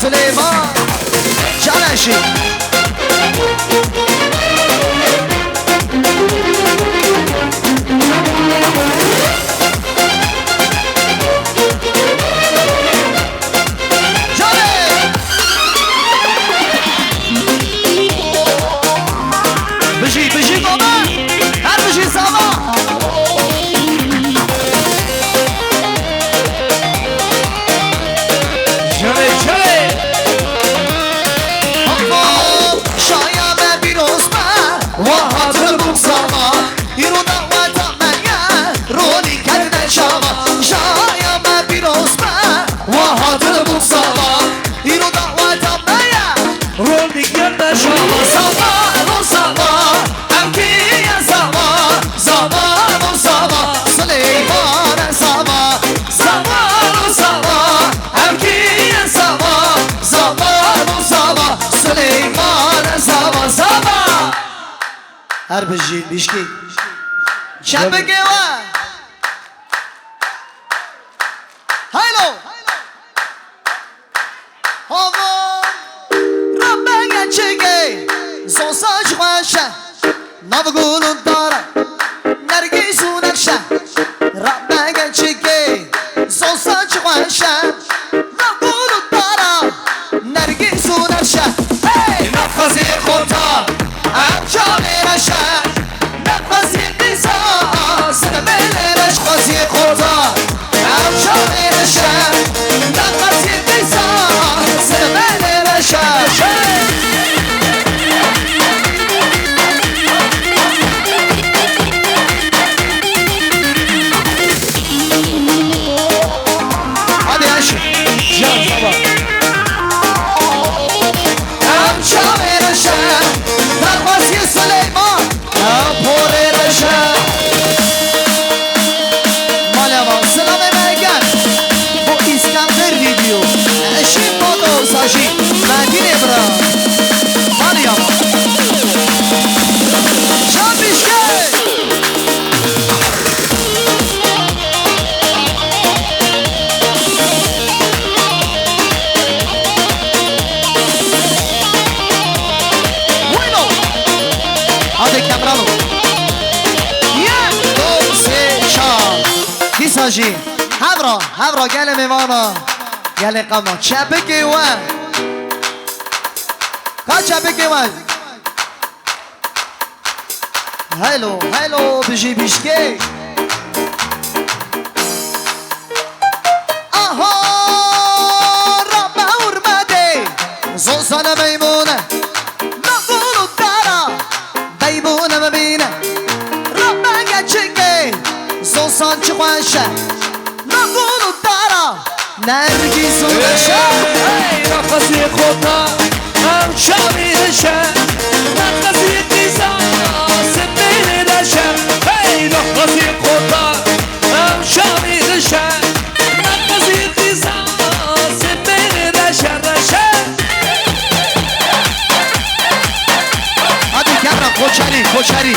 Süleyman Caneşi Bıcı baba her bıcı sabah هر بجی بیشکی چند بگه و هایلو هوا ربگه چگه زوساج خوشه نوگولون داره نرگیزو نکشه ربگه چگه زوساج خوشه نوگولون داره جی هفرا گل میوانا گل قما چپکی و کا چپکی و هلو بجی بیشکی آها رب حرمته زوزان میمونه نقولو دارا بیمونه مبینه رب گچگه زوزان چه خوشه نقولو دارا نرگی زورشه نفسی خودنا هم شامیدشه نفسی دیزا سپیدشه نفسی خودنا هم شامیدشه نفسی دیزا سپیدشه رشه hadi Kamran koçari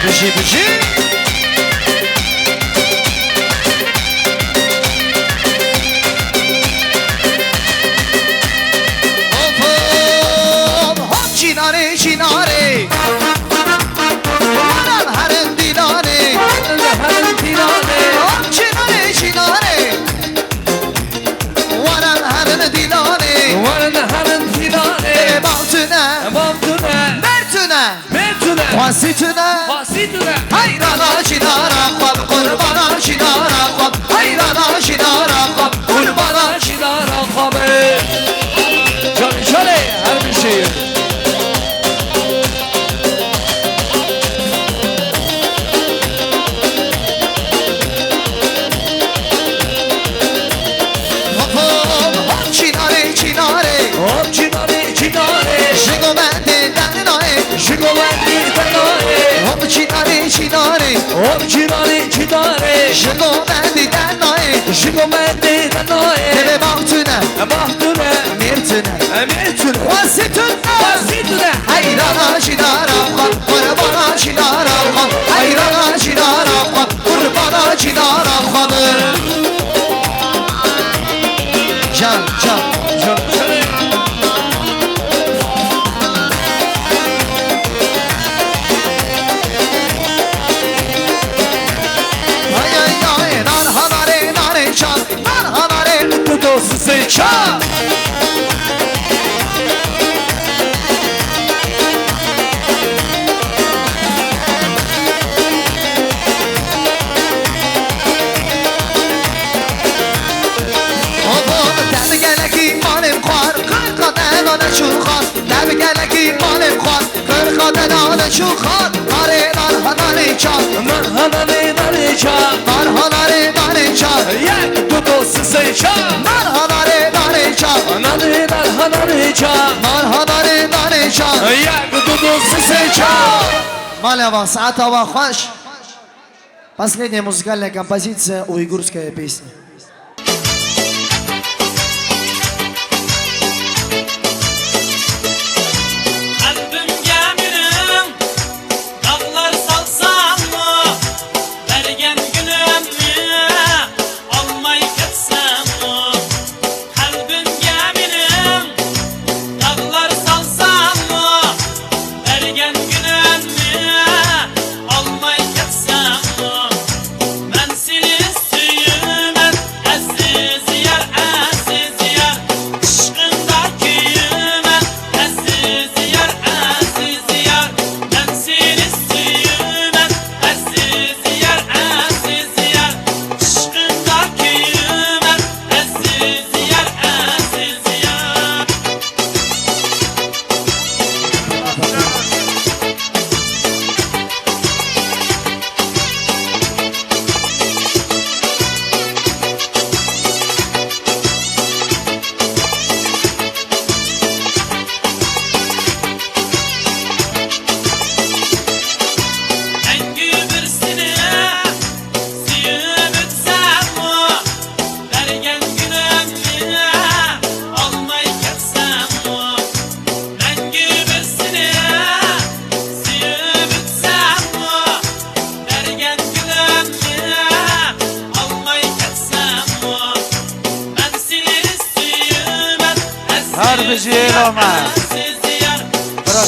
بجي بجي چیناره چیناره ورم هرم دیلانه هرم دیلانه چیناره چیناره ورم هرم دیلانه ورم هرم دیلانه بامتونه بامتونه مرتونه مرتونه واسیتونه واسیتونه حیرانا چیناره خواب قربانا چیناره خواب حیرانا چیناره خواب قربانا چیناره خوابه جان شله هر میشه چیناره چیناره شگو بندی دنای شگو بندی دنای دل باختونه باختونه میرتونه میرتونه واسیتونه واسیتونه حیرانا چیناره خواب قربانا چیناره خواب حیرانا چیناره خواب قربانا چیناره خواب جان جان جان شده Çal! دم گلکی مالم خوار قرقات الان چون خوار دم گلکی مالم خوار قرقات الان چون خوار آره مرحبا چال مرحبا چال مرحبا چال یک دو دو سه چال مرحبا چال مرحبا چال مرحبا چال یک دو دو سه چال Малява, Саатова, Хваш. Последняя музыкальная композиция уйгурская песня.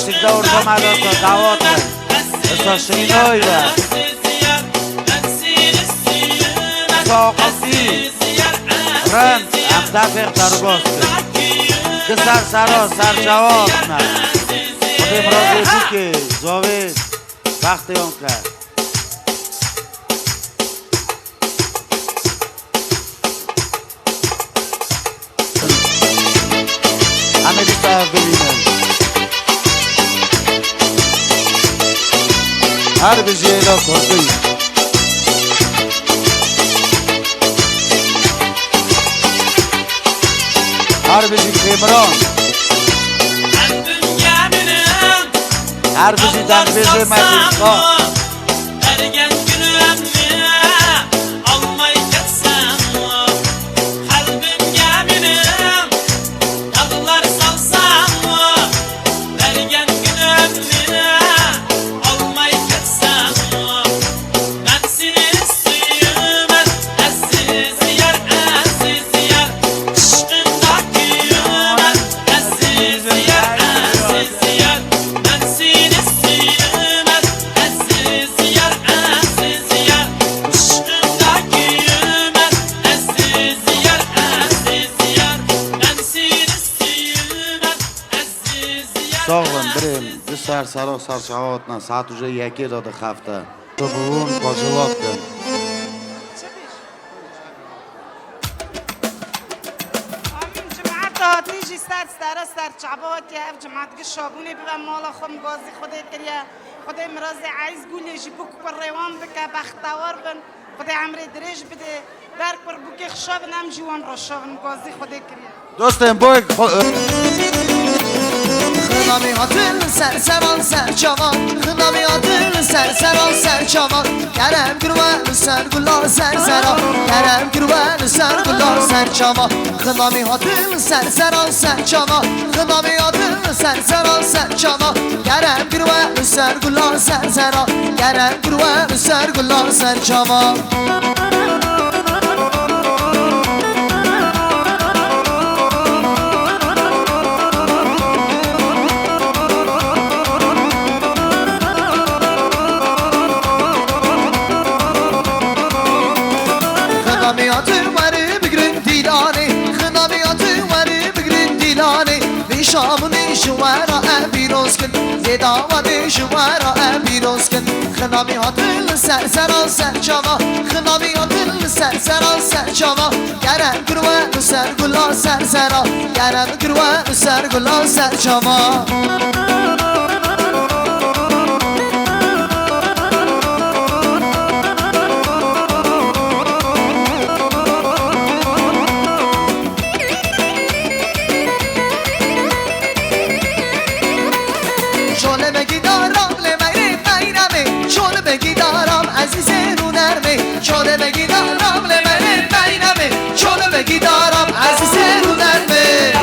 Всегда ургамадоса давотна, сошинойда. Соқати, ранд, амдафер таргоста. Кысар саро сарчавотна. Будем розебуки, зовет, вахтионка. Америка Белинен. هر بجیلا کردی هر بجی کمران هر بجی دنبیز مدرسان سر شواتنا ساعت уже یکی داده خفته تو بون پاجلات کن جماعة تيجي سر شعبات يا جماعة قشابوني ببا مالا خم غازي خدي كريا خدي مرازي عايز قولي جيبوك بالريوان بكا بختوار بن خدي عمري دريج بدي برك بر بوكي خشابن ام جوان رشابن غازي خدي كريا دوستم بوی خنامی هاتل سرسران سرچاوان خنامی هاتل سرسران سرچاوان کرم گروان سر گلا سرسرا کرم گروان سر گلا سرچاوان خنامی هاتل سرسران سرچاوان خنامی هاتل سرسران سرچاوان کرم گروان سر گلا سرسرا کرم گروان سر گلا سرچاوان شامونی شوارا بیروز کن زداوانی شوارا بیروز کن خنامی هاتل سرسران سرچاوا خنامی هاتل سرسران سرچاوا گرم گروان سر گلا سرسرا گرم گروان سر گلا سرچاوا چاله بگی دارم لمنه بینمه چاله بگی دارم عزیزه رو درمه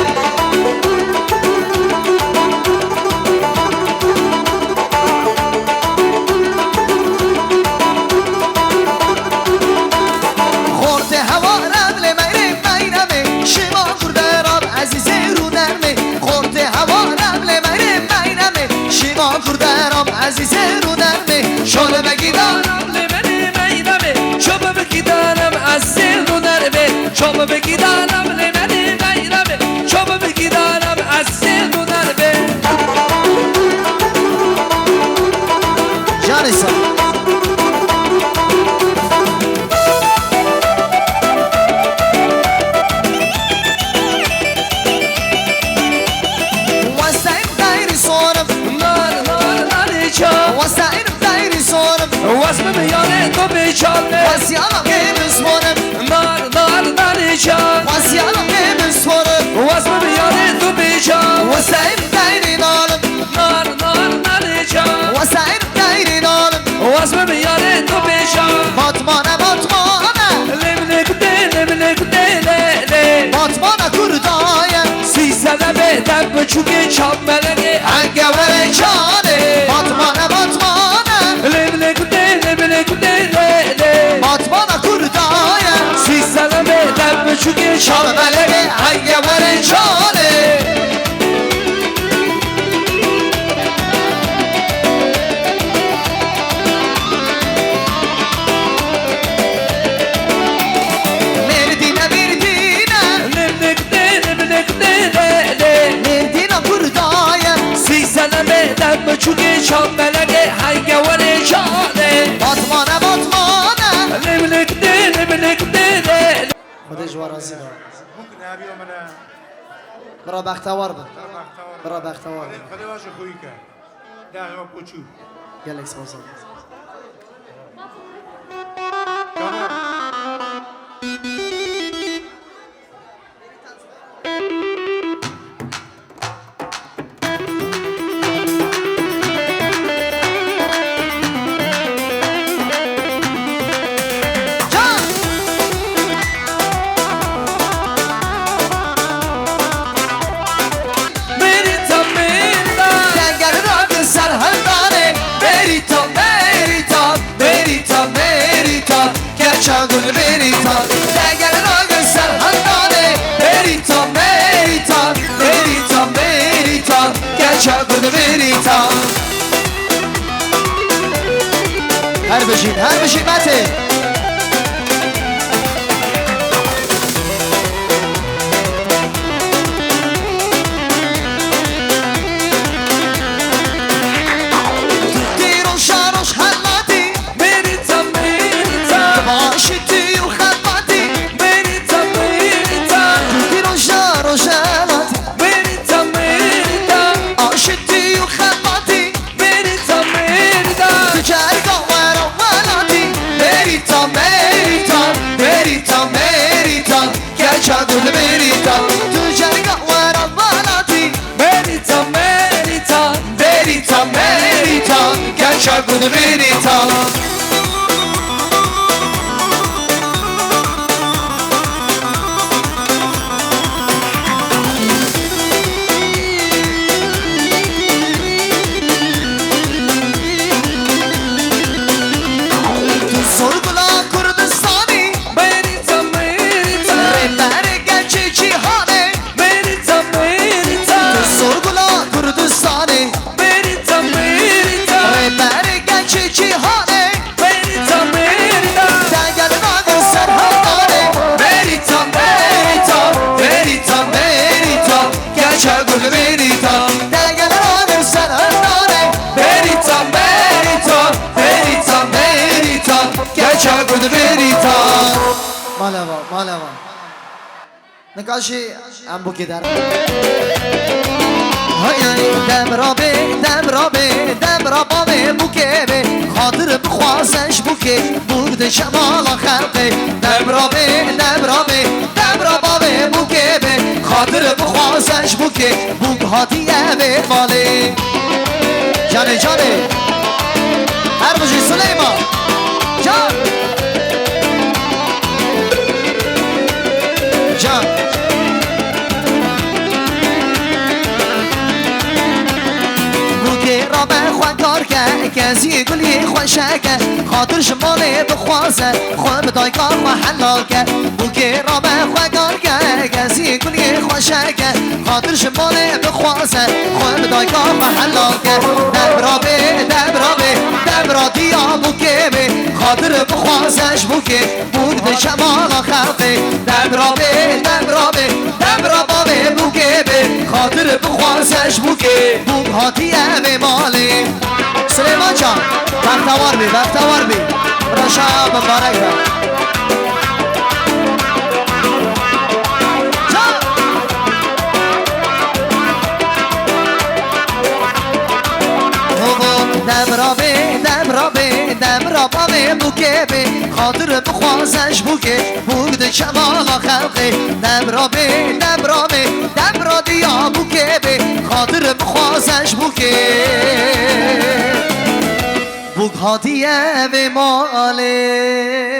خورده هوارم لمنه بینمه شما کردرم عزیزه رو درمه خورده هوارم لمنه بینمه شما کردرم عزیزه رو درمه چاله بگی دارم چوب بگیدارم از سر رو نرمه چوب بگیدارم لمنه بیرمه چوب بگیدارم از سر رو نرمه جانسا واسعیم دایری سورم نار نار ناری چا واسعیم دایری سورم واسم میانه تو بیچاره واسیانا که بسپارم نار نار ناری چا واسیانا که بسپارم واسم میانه تو بیچاره واسعیم دایری نارم نار نار ناری چا واسعیم دایری نارم واسم میانه تو بیچاره باتمانه باتمانه لملک ده له باتمانه کردایم سیزده به دب چوک چاب ملنه انگوره چانه باتمانه باتمانه لملک ده باتمانه کردایم سیزده به دب چوک چاب ملنه انگوره چانه چوکی چام ملنه هنگوانه چانه باتمانه باتمانه لملک ده خودش ورازی دار برا بختوار بن برا بختوار بن خدا واش خویی که ده ما پوچو گلکس بازم Çağır veritan, degel ragı serhandane. Veritan, veritan, veritan, veritan. Gel çağır veritan. her beşik Mete. گچه گود بریتا مالا نکاشی ام بو در های دم رابه بوکه به خاطر بخوازش بوکه برد شمال خلقه دم رابه بوکه به خاطر بخوازش بوکه بوک هاتیه به ماله جانه هر بجی سلیمان جان بوکه را به خواه کار که کسی گلی خوشکه خاطر شماله بخوازه خواه بدای کار خواه حلاکه بوکه را به خواه کار که کسی گلی خوشکه خاطر شماله بخوازه خواه بدای کار خواه حلاکه دم را دیا بوکه به خاطر بخوازش بوکه بود به شمال خلقه دم را بوکه به خاطر بخوازش بوکه بود هاتیه به ماله سلیمان جان بختوار بی رشا مبارک را دم را بوکه به خاطر بخوازش بوکه بود شمال خلقه دم را دیا بوکه به خاطر بخوازش بوکه بوک هاتیه به ماله